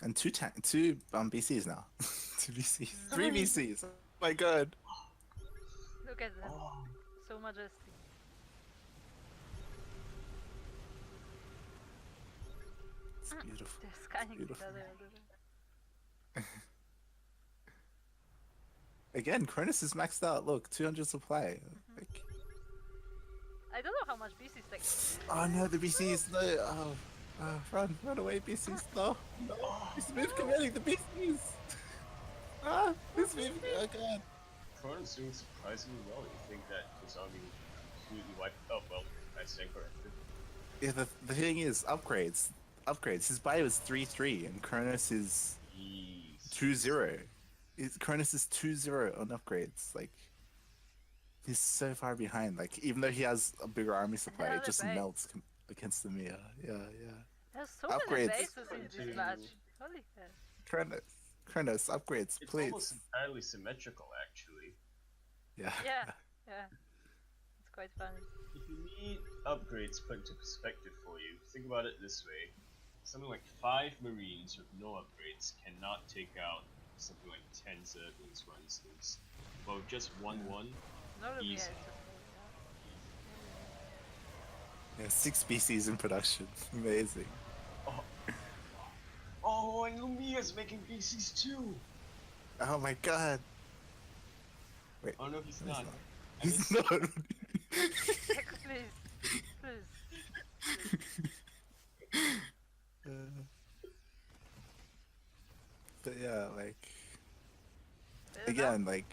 And two BCs now. 2 BCs. 3 BCs. Oh my god. Look at them, so majestic. beautiful. They're scanning each Beautiful. other all the time. Again, ChronoS is maxed out. Look, 200 supply. Like, I don't know how much BC's like. oh no, the BCs. No. Run away, BCs. No. No. This move committing the BCs. This move. Oh god. ChronoS doing surprisingly well. You think that his army would completely wipe. Oh well, I stand corrected. Yeah, the thing is, upgrades. His bio is 3-3, and ChronoS is Jeez. 2-0. ChronoS is 2-0 on upgrades. Like, he's so far behind. Like, even though he has a bigger army supply, it Another just base. melts against the Mia. Yeah. There's so Upgrades. many bases in this match. Holy hell. ChronoS, upgrades, It's please. almost entirely symmetrical, actually. Yeah. Yeah. It's quite funny. If you need upgrades put into perspective for you, think about it this way. Something like 5 Marines with no upgrades cannot take out something like 10 Zerglings, for instance. Well, with just 1-1, No Lumiya easy. is just Yeah, 6 species in production. Amazing. Oh, and Lumiya's making PCs too! Oh my god. Wait. Oh no, he's No, not. He's not. Please. But yeah, like, Fair again, enough. like,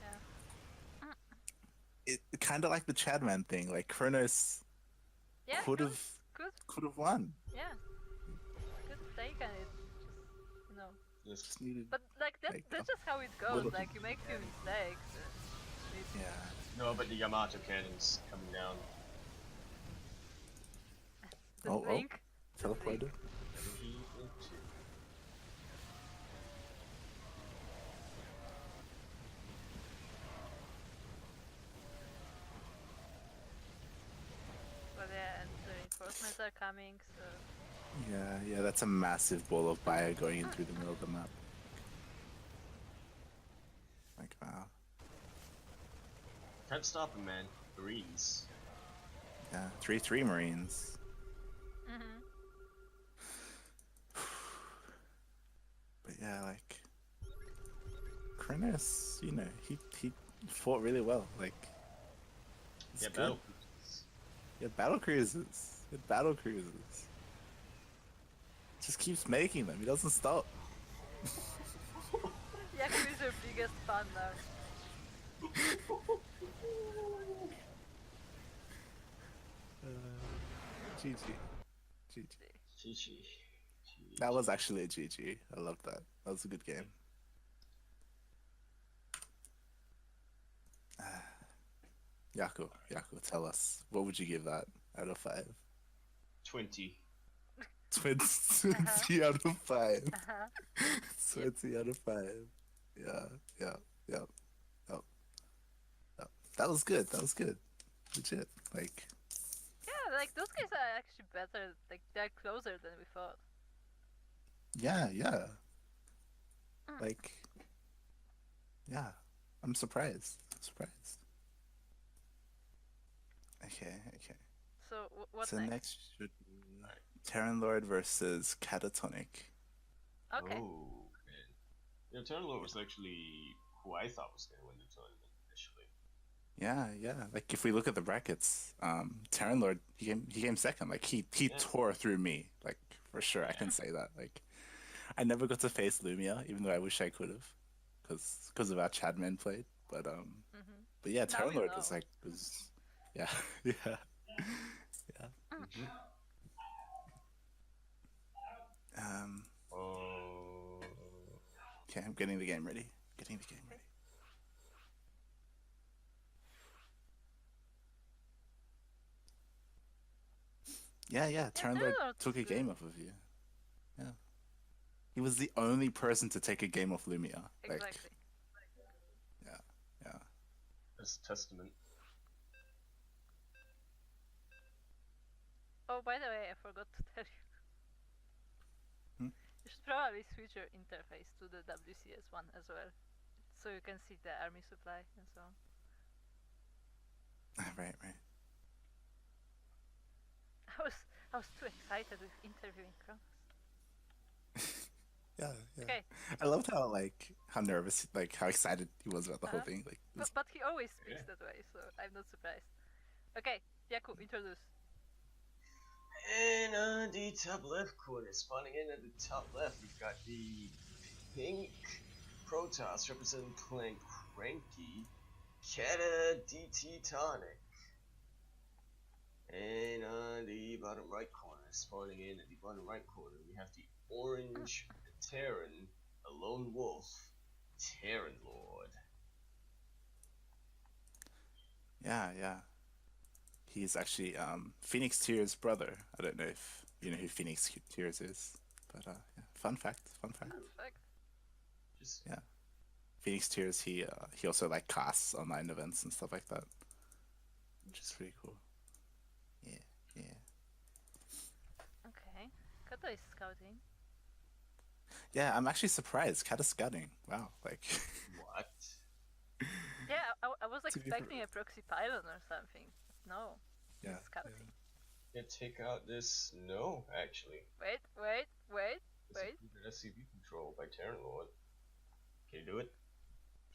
Yeah. it kind of like the Chadman thing. Like, ChronoS Yeah, could good. have won. Yeah. Good take on it. Just, you know. Yes. Just needed. But like Like, that's just how it goes. little- Like you make few mistakes. Yeah. No, but the Yamato cannon's coming down. The Oh, blink. the teleporter. blink. Energy into. But yeah, and the reinforcements are coming. So Yeah, that's a massive ball of fire going in through the middle of the map. Like, wow. Can't stop him, man. Marines. Yeah, 3-3 Marines. But yeah, like, ChronoS, you know, he fought really well. Like, it's Yeah, good. battle. Yeah, battle cruisers. Just keeps making them. He doesn't stop. Yaku is your biggest fan now. GG. GG. GG. That was actually a GG. I love that. That was a good game. Yaku, tell us. What would you give that out of 5? 20. 20 out of 5. Uh-huh. 20 out of 5. Yeah. That was good. Legit. Like, Yeah, like those guys are actually better. Like they're closer than we thought. yeah. Like, yeah. I'm surprised. Okay. So what So next? next should be TerranLord versus KatatoniK. Okay. Oh, man. You know, TerranLord was actually who I thought was going to win the tournament initially. Yeah. Like, if we look at the brackets, TerranLord, he came second. Like, he tore through me. Like, for sure, I can say that. Like, I never got to face Lumiya, even though I wish I could have, because of how Chadman played. But But yeah, Now we TerranLord know. yeah. Oh. Okay, I'm getting the game ready. Yeah, TerranLord TerranLord took a is game good. off of you. Yeah. He was the only person to take a game off Lumiya. Like, Exactly. yeah. That's testament. Oh, by the way, I forgot to tell you. You should probably switch your interface to the WCS one as well, so you can see the army supply and so on. Right. I was I was too excited with interviewing ChronoS. Yeah, yeah. Okay. I loved how nervous, like how excited he was about the whole Uh-huh. thing. Like, it was, But he always speaks Yeah. that way, so I'm not surprised. Okay, Yaku, introduce. And the top left corner, spawning in at the top left, we've got the pink Protoss representing playing CranKy, KatatoniK. And on the bottom right corner, spawning in at the bottom right corner, we have the orange Terran, a lone wolf, TerranLord. yeah, yeah. He's actually Phoenix Tears' brother. I don't know if you know who Phoenix Tears is, but yeah. Fun fact. Fun fact. Fun fact. Just Yeah. Phoenix Tears. He also like casts online events and stuff like that, which is pretty cool. Yeah, yeah. Okay. Kata is scouting. Yeah, I'm actually surprised. Cat is scouting. Wow, like what? Yeah, I was To be expecting a proxy pylon or something. No, yeah, he's scouting. Can't take out this. No, actually. Wait. This is good SCV control by TerranLord. Can you do it?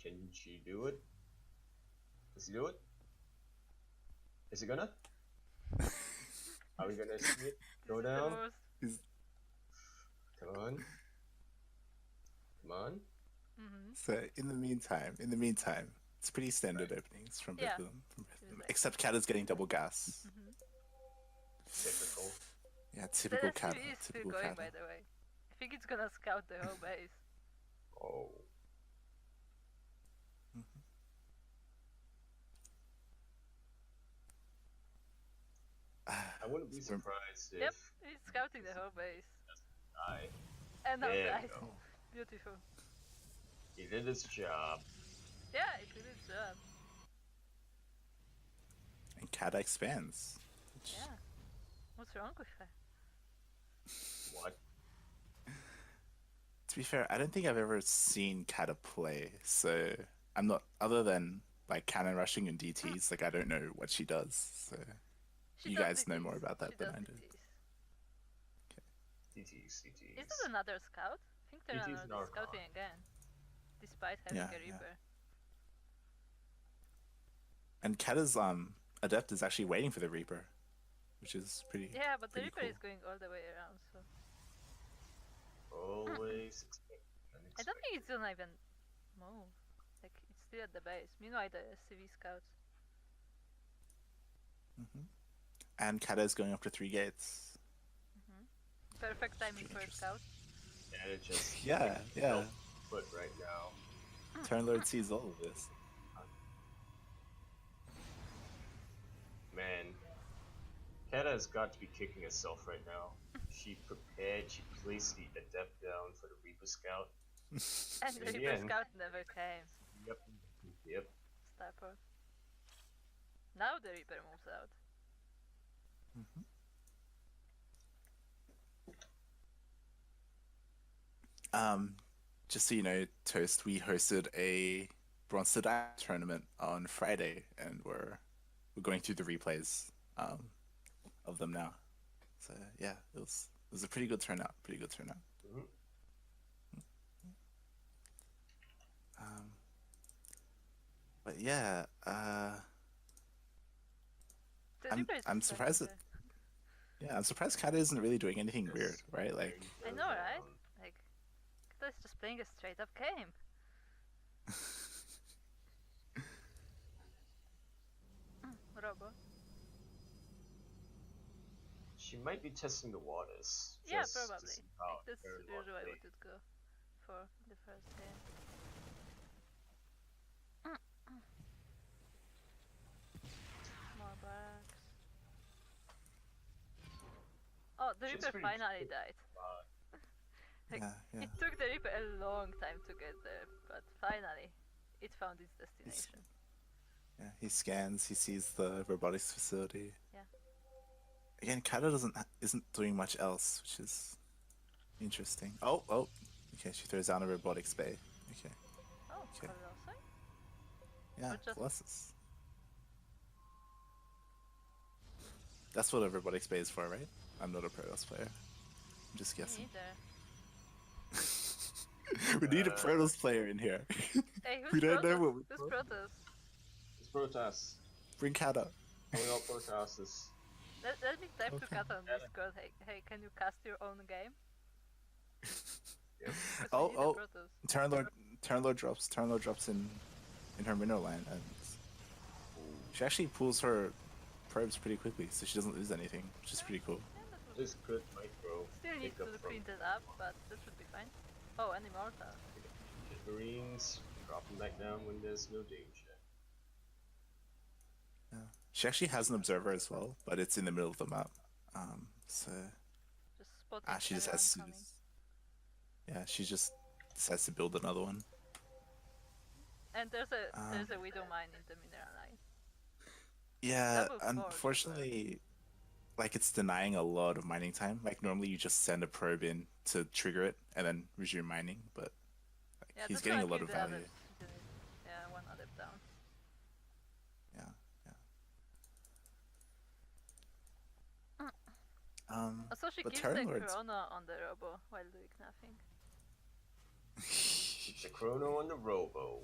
Can she do it? Does he do it? Is he gonna? Are we gonna see it go This is the down? most. He's- Come on. Come on. Mm-hmm. So in the meantime, it's pretty standard openings from both Yeah. of them. Exactly. Except Cat is getting double gas. Mm-hmm. Typical. Yeah, typical The Cat. SCV is still Typical going, Cat. by the way. I think it's gonna scout the whole base. Oh. I wouldn't be surprised if Yep, he's scouting the whole base. I. And now There died. we go. Beautiful. He did his job. Yeah, it did its job. And Cat expands. Yeah. What's wrong with her? What? To be fair, I don't think I've ever seen Kata play, so I'm not. Other than like cannon rushing and DTs, like I don't know what she does. So She you does guys know DTs. more about that She than does I do. DTs. CTs. Is that another scout? I think DTs TerranLord and is scouting again. Despite having Yeah, a yeah. Reaper. And Kata's adept is actually waiting for the Reaper, which is pretty. Yeah, but the pretty Reaper cool. is going all the way around, so. Always expect I don't think it's gonna even move. Like, it's still at the base. Meanwhile, the CV scouts. And Kata is going up to 3 gates. Perfect timing pretty for a interesting. scout. And it just Yeah, yeah. foot right now. TerranLord sees all of this. Man, Kata has got to be kicking herself right now. She prepared, she placed the adept down for the Reaper Scout. And the In the Reaper end. scout never came. Yep. Starport. Now the Reaper moves out. Just so you know, Toast, we hosted a Bronze to Diamond tournament on Friday, and we're going through the replays of them now. So yeah, it was a pretty good turnout. Pretty good turnout. Mhm. But yeah, The Reaper is I'm just surprised that standing I'm surprised Kata isn't really doing anything weird, right? Like there. I know, right? Like, Kata is just playing a straight up game. Robo. She might be testing the waters. Yeah, just to probably. see how Like, that's TerranLord usually plays. what would go for the first game. More barracks. Oh, the She's Reaper pretty finally quick. died. Like, yeah. it took the Reaper a long time to get there, but finally, it found its destination. Yeah, he scans. He sees the robotics facility. Yeah. Again, Kata isn't doing much else, which is interesting. Oh. Okay, she throws down a robotics bay. Okay. Oh, Okay. Colossi? Yeah, Or just- Colossus. That's what a robotics bay is for, right? I'm not a Protoss player. I'm just Me guessing. neither. We need a Protoss player in here. Hey, who's We don't know Protoss? what we're Who's talking about. Protoss? It's Protoss. Bring Kata. Calling out Protosses. Let me type to Okay. Kat on Discord. Hey, can you cast your own game? Yep. 'Cause Oh, we need a oh. Protoss. TerranLord drops in her mineral line, and she actually pulls her probes pretty quickly, so she doesn't lose anything, which is pretty cool. Yeah, that would This be could micro Still need pick up to from clean that up, but that should be fine. Oh, and Immortal. Marines, drop them back down when there's no danger. Yeah. She actually has an observer as well, but it's in the middle of the map. So Just spotting she just everyone has to. coming. Yeah, she just decides to build another one. And there's a Widow Mine in the mineral line. Yeah, Double forge as well. unfortunately, like it's denying a lot of mining time. Like normally you just send a probe in to trigger it and then resume mining, but like, Yeah, he's that's getting why a I lot killed of the value. others. Yeah, one other down. Yeah, yeah. Also, she But kills the TerranLord's Chrono on the Robo while doing nothing. Keep the chrono on the robo.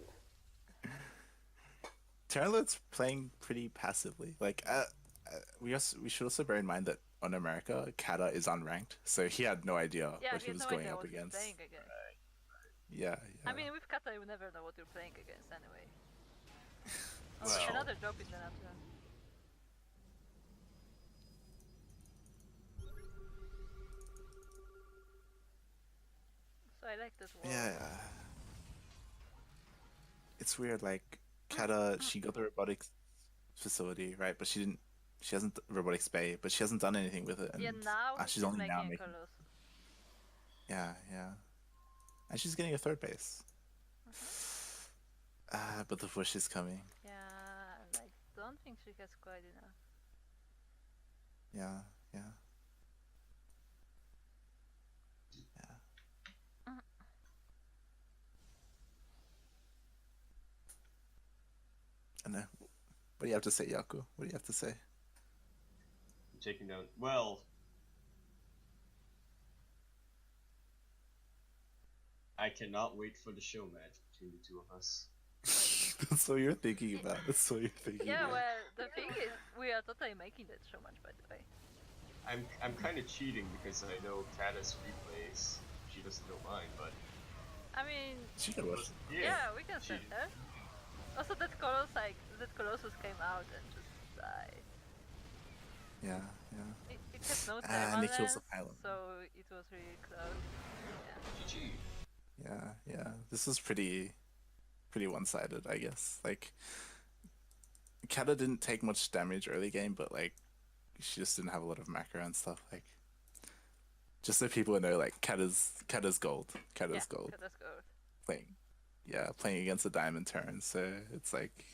TerranLord's playing pretty passively. Like, we should also bear in mind that on America, Kata is unranked, so he had no idea Yeah, what he he has was no going idea up what he's against. playing against. Yeah, yeah. I mean, with Kata, you never know what you're playing against anyway. Oh, Well. another drop in the natural. So I like that wall. Yeah. It's weird, like Kata, she got the robotics facility, right? But she hasn't robotics bay, but she hasn't done anything with it, and Yeah, now she's she's only making now a making. Colossus. Yeah, yeah, and she's getting a third base. But the push is coming. Yeah, I don't think she has quite enough. Yeah, yeah, yeah. I know. What do you have to say, Yaku? What do you have to say? I'm taking down. Well, I cannot wait for the show match between the two of us. That's what you're thinking about. That's what you're thinking Yeah, about. well, the thing is, we are totally making that so much, by the way. I'm kind of cheating because I know Kata's replays. She doesn't know mine, but I mean, She can watch. yeah, we can she- send her. Also, that Colossus came out and just died. Yeah, yeah. It has no And it kills thermal the pylon. so it was really close. Yeah. GG. Yeah, yeah. This is pretty one-sided, I guess. Like, Kata didn't take much damage early game, but like, she just didn't have a lot of macro and stuff. Like, just so people know, like, Kata's gold. Kata's gold. Kata's gold. Playing against a diamond turn. So it's like,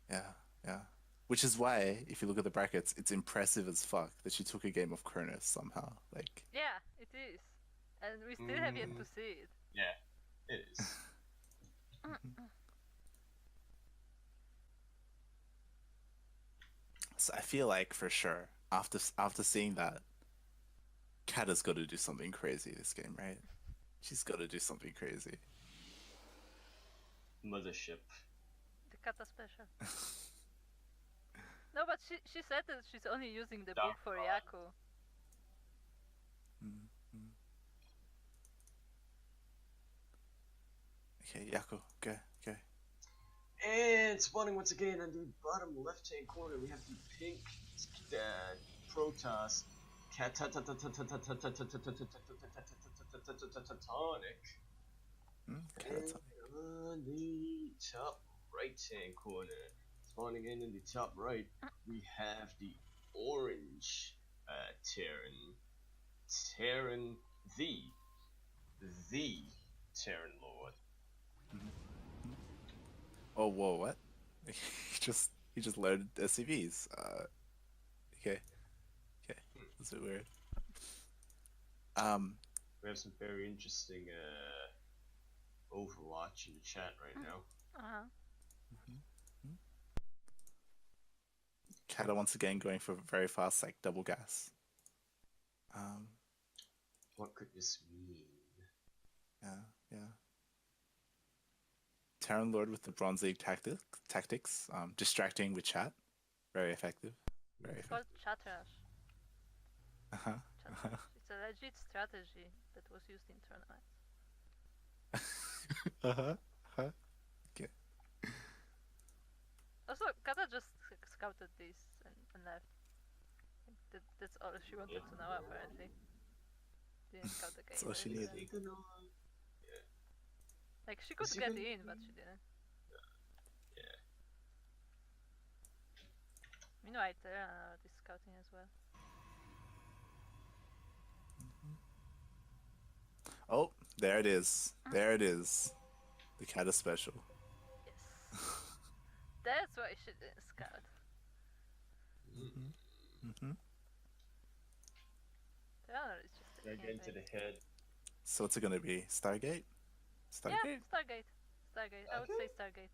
yeah, yeah. Which is why, if you look at the brackets, it's impressive as fuck that she took a game of ChronoS somehow. Like, Yeah, it is. And we still have yet to see it. Yeah, it is. so I feel like for sure after seeing that, Kata's got to do something crazy this game, right? She's got to do something crazy. Mothership. The Kata special. No, but she said that she's only using the Dark book for Rod. Yaku. Okay, Yaku, go. And spawning once again on the bottom left-hand corner, we have the pink Protoss KatatoniK. And on the top right-hand corner, spawning in the top right, we have the orange Terran, the TerranLord. Oh, whoa, what? he just loaded SCVs. Okay, that's a bit weird. We have some very interesting Overwatch in the chat right now. Kata once again going for very fast, like double gas. What could this mean? Yeah. TerranLord with the Bronze League tactics, distracting with chat, very effective. Very It's called effective. Chatrash. Uh-huh. Chatrash. It's a legit strategy that was used in tournaments. Uh-huh. Uh-huh. Okay. Also, Kata just scouted this and left. That's all she wanted to know, apparently. Didn't scout the That's game all or she anything. needed. Like, she could get in, but she didn't. Yeah. Meanwhile, TerranLord is scouting as well. Oh, there it is. There it is. The Kata special. Yes. That's why she didn't scout. TerranLord is just Right taking into it. the head. So what's it gonna be? Stargate? Stargate? Yeah, Stargate. Stargate. I would say Stargate.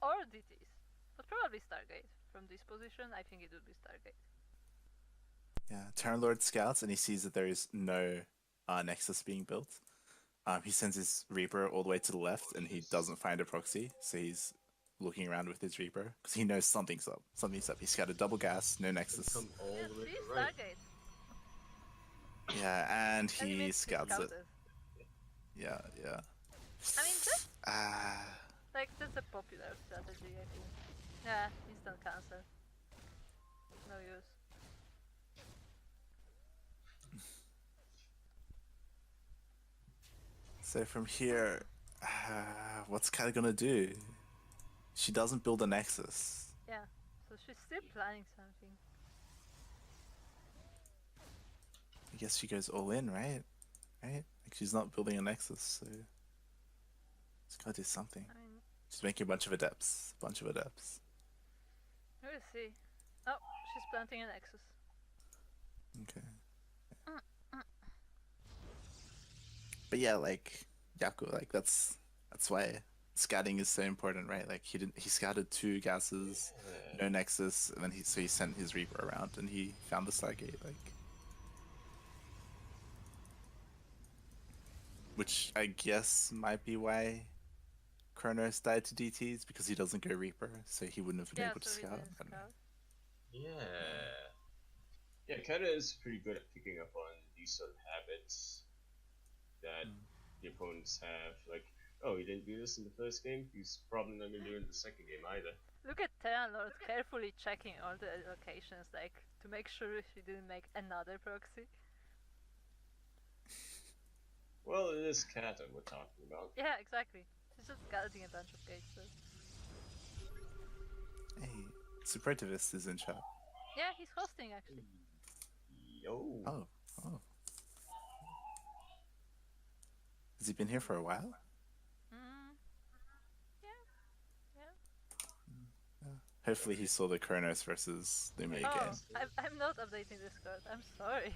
Or DTs. But probably Stargate. From this position, I think it would be Stargate. Yeah. TerranLord scouts and he sees that there is no Nexus being built. He sends his Reaper all the way to the left and he doesn't find a proxy, so he's looking around with his Reaper because he knows something's up. Something's up. He's scouted double gas, no Nexus. Come all Yeah, the way see, to right. Stargate. Yeah, and And he makes scouts it. scouted. Yeah. I mean, that's Ah. that's a popular strategy, I think. Yeah, instant cancel. No use. So from here, what's Kata gonna do? She doesn't build a Nexus. Yeah, so she's still planning something. I guess she goes all in, right? Right? Like she's not building a Nexus, so she's gotta do something. I mean, She's making a bunch of adepts. We'll we'll see. Oh, she's planting an Nexus. Okay. But yeah, like Yaku, like that's why scouting is so important, right? Like he scouted 2 gases, no Nexus, and then he sent his Reaper around and he found the Stargate, like, which I guess might be why ChronoS died to DTs, because he doesn't go Reaper, so he wouldn't have been Yeah, able to so he scout. didn't scout. Yeah. Yeah, Kata is pretty good at picking up on these sort of habits that the opponents have. Like, oh, he didn't do this in the first game, he's probably not gonna do it in the second game either. Look at TerranLord carefully checking all the locations, like, to make sure she didn't make another proxy. Well, it is Kata we're talking about. Yeah, exactly. She's just scouting a bunch of gates, so. Hey, Supertivist is in chat. Yeah, he's hosting, actually. Yo. Oh. Has he been here for a while? Yeah. Hopefully he saw the ChronoS versus Lumiya Oh, game. I'm not updating Discord. I'm sorry.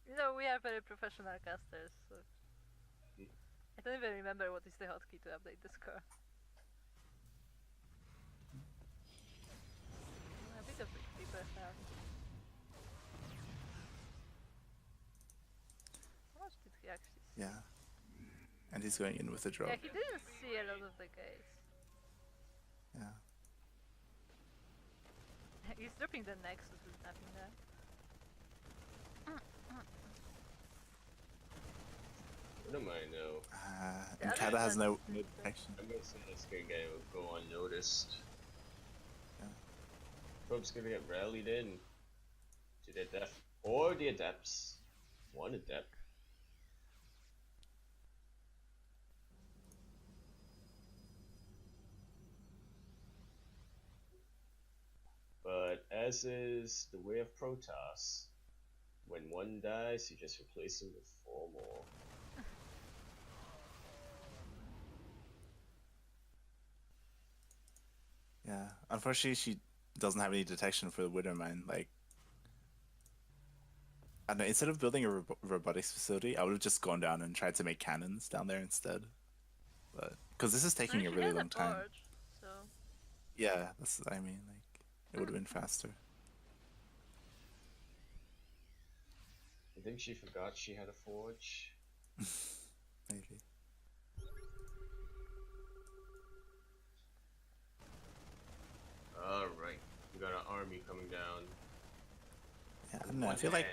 You know, we are very professional casters, so I don't even remember what is the hotkey to update Discord. A bit of Reaper have. How much did he actually see? Yeah. And he's going in with a drop. Yeah, he didn't see a lot of the gates. Yeah. He's dropping the Nexus with nothing there. What do I know? And Kata has no protection. I'm guessing it's gonna go unnoticed. Yeah. Probe's gonna get rallied in to the Adept or the Adepts. One Adept. But as is the way of Protoss, when one dies, you just replace him with 4 more. Yeah. Unfortunately, she doesn't have any detection for the Widowmine. Like, I don't know, instead of building a robotics facility, I would have just gone down and tried to make cannons down there instead. But because this is taking a really long time. Forge, so. Yeah, that's what I mean. Like, it would have been faster. I think she forgot she had a forge. Maybe. Alright, we got an army coming down. Yeah, I don't know. I feel like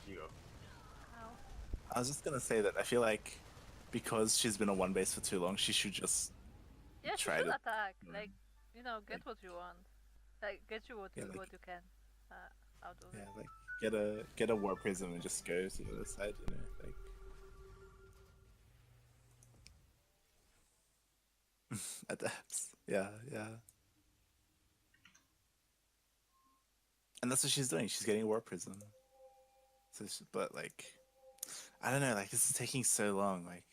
You go. Ow. I was just gonna say that I feel like because she's been on one base for too long, she should just Yeah, she try should to attack. Like, you know, get Like- what you want. Like, get you what Yeah, you like- what you can out of yeah, it. like get a war prism and just go to the other side. You know, like adapts. Yeah, yeah. And that's what she's doing. She's getting a war prism. So, but like, I don't know. Like, this is taking so long. Like,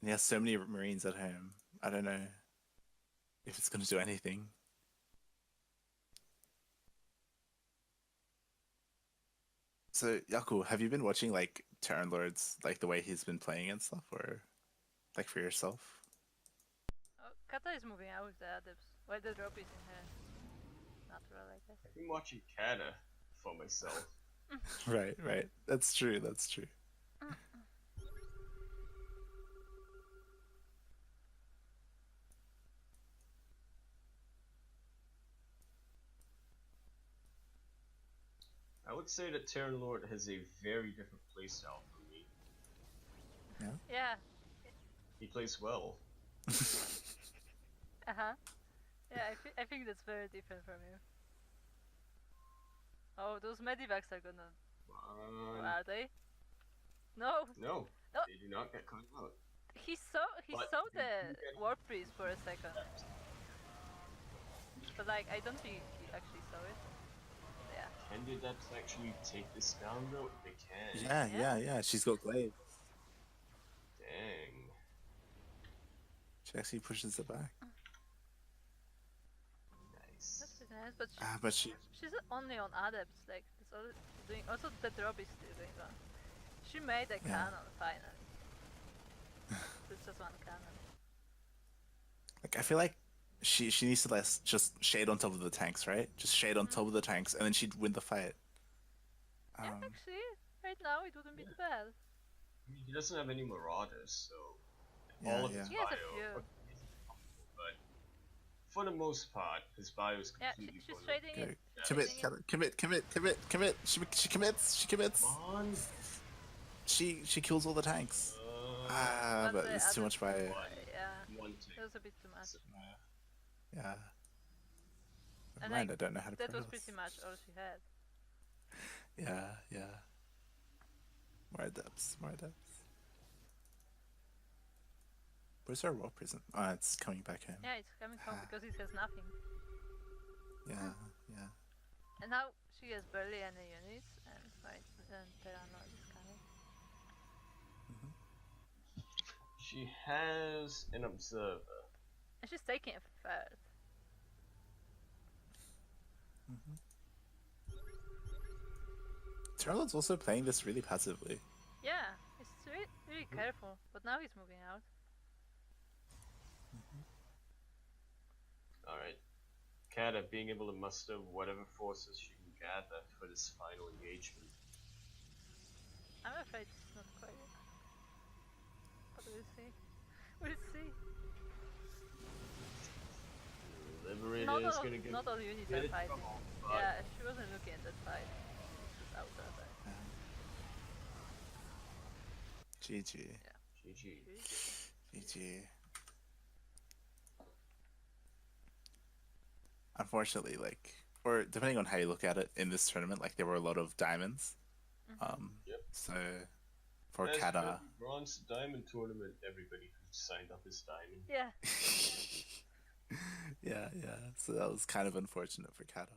and he has so many Marines at home. I don't know if it's gonna do anything. So, Yaku, have you been watching like TerranLord's like the way he's been playing and stuff, or like for yourself? Oh, Kata is moving out with the adepts. Why the drop is in her natural, I guess. I've been watching Kata for myself. Right, right. That's true. That's true. I would say that TerranLord has a very different playstyle from me. Yeah. He plays well. Yeah, I think that's very different from you. Oh, those medivacs are gonna. Are they? No. No, No. they do not get caught out. He saw But saw they the do get- warp priest for a second, but like I don't think he actually saw it. Yeah. Can the adepts actually take this down though? They can. Yeah, Yeah. yeah. She's got glaive. Dang. She actually pushes it back. Nice. That's pretty nice, but But she. she's only on adepts. Like that's all she's doing. Also, the drop is still going on. She made a Yeah. cannon finally. It's just one cannon. Like, I feel like she needs to just shade on top of the tanks, right? Just shade on top of the tanks, and then she'd win the fight. Yeah, actually, right now it wouldn't be too bad. I mean, he doesn't have any marauders, so Yeah, all of yeah. his He has a bio. few. But for the most part, his bio is Yeah, completely she's full of- trading Okay. it. Commit, trading commit. She commits. Come on. She kills all the tanks. But But the it's too other- much by. Yeah, One it tank. was a bit too much. Yeah. Never And mind, like, I don't know how to that was pronounce. pretty much all she had. Yeah, yeah. More adepts, more adepts. Where's our war prison? Oh, it's coming back home. Yeah, it's coming home because it has nothing. Yeah, yeah. And now she has barely any units, and right, and TerranLord is coming. She has an observer. And she's taking a third. TerranLord's also playing this really passively. Yeah, he's really careful, but now he's moving out. Alright. Kata being able to muster whatever forces she can gather for this final engagement. I'm afraid it's not quite. But we'll see. We'll see. Liberator is gonna get Not all units bit are of fighting. trouble, but Yeah, she wasn't looking at that fight. She's out of that. GG. GG. GG. Unfortunately, like, or depending on how you look at it, in this tournament, like, there were a lot of diamonds. Yep. So, for As Kata. for the Bronze Diamond Tournament, everybody who signed up is diamond. Yeah. Yeah, yeah. So that was kind of unfortunate for Kata.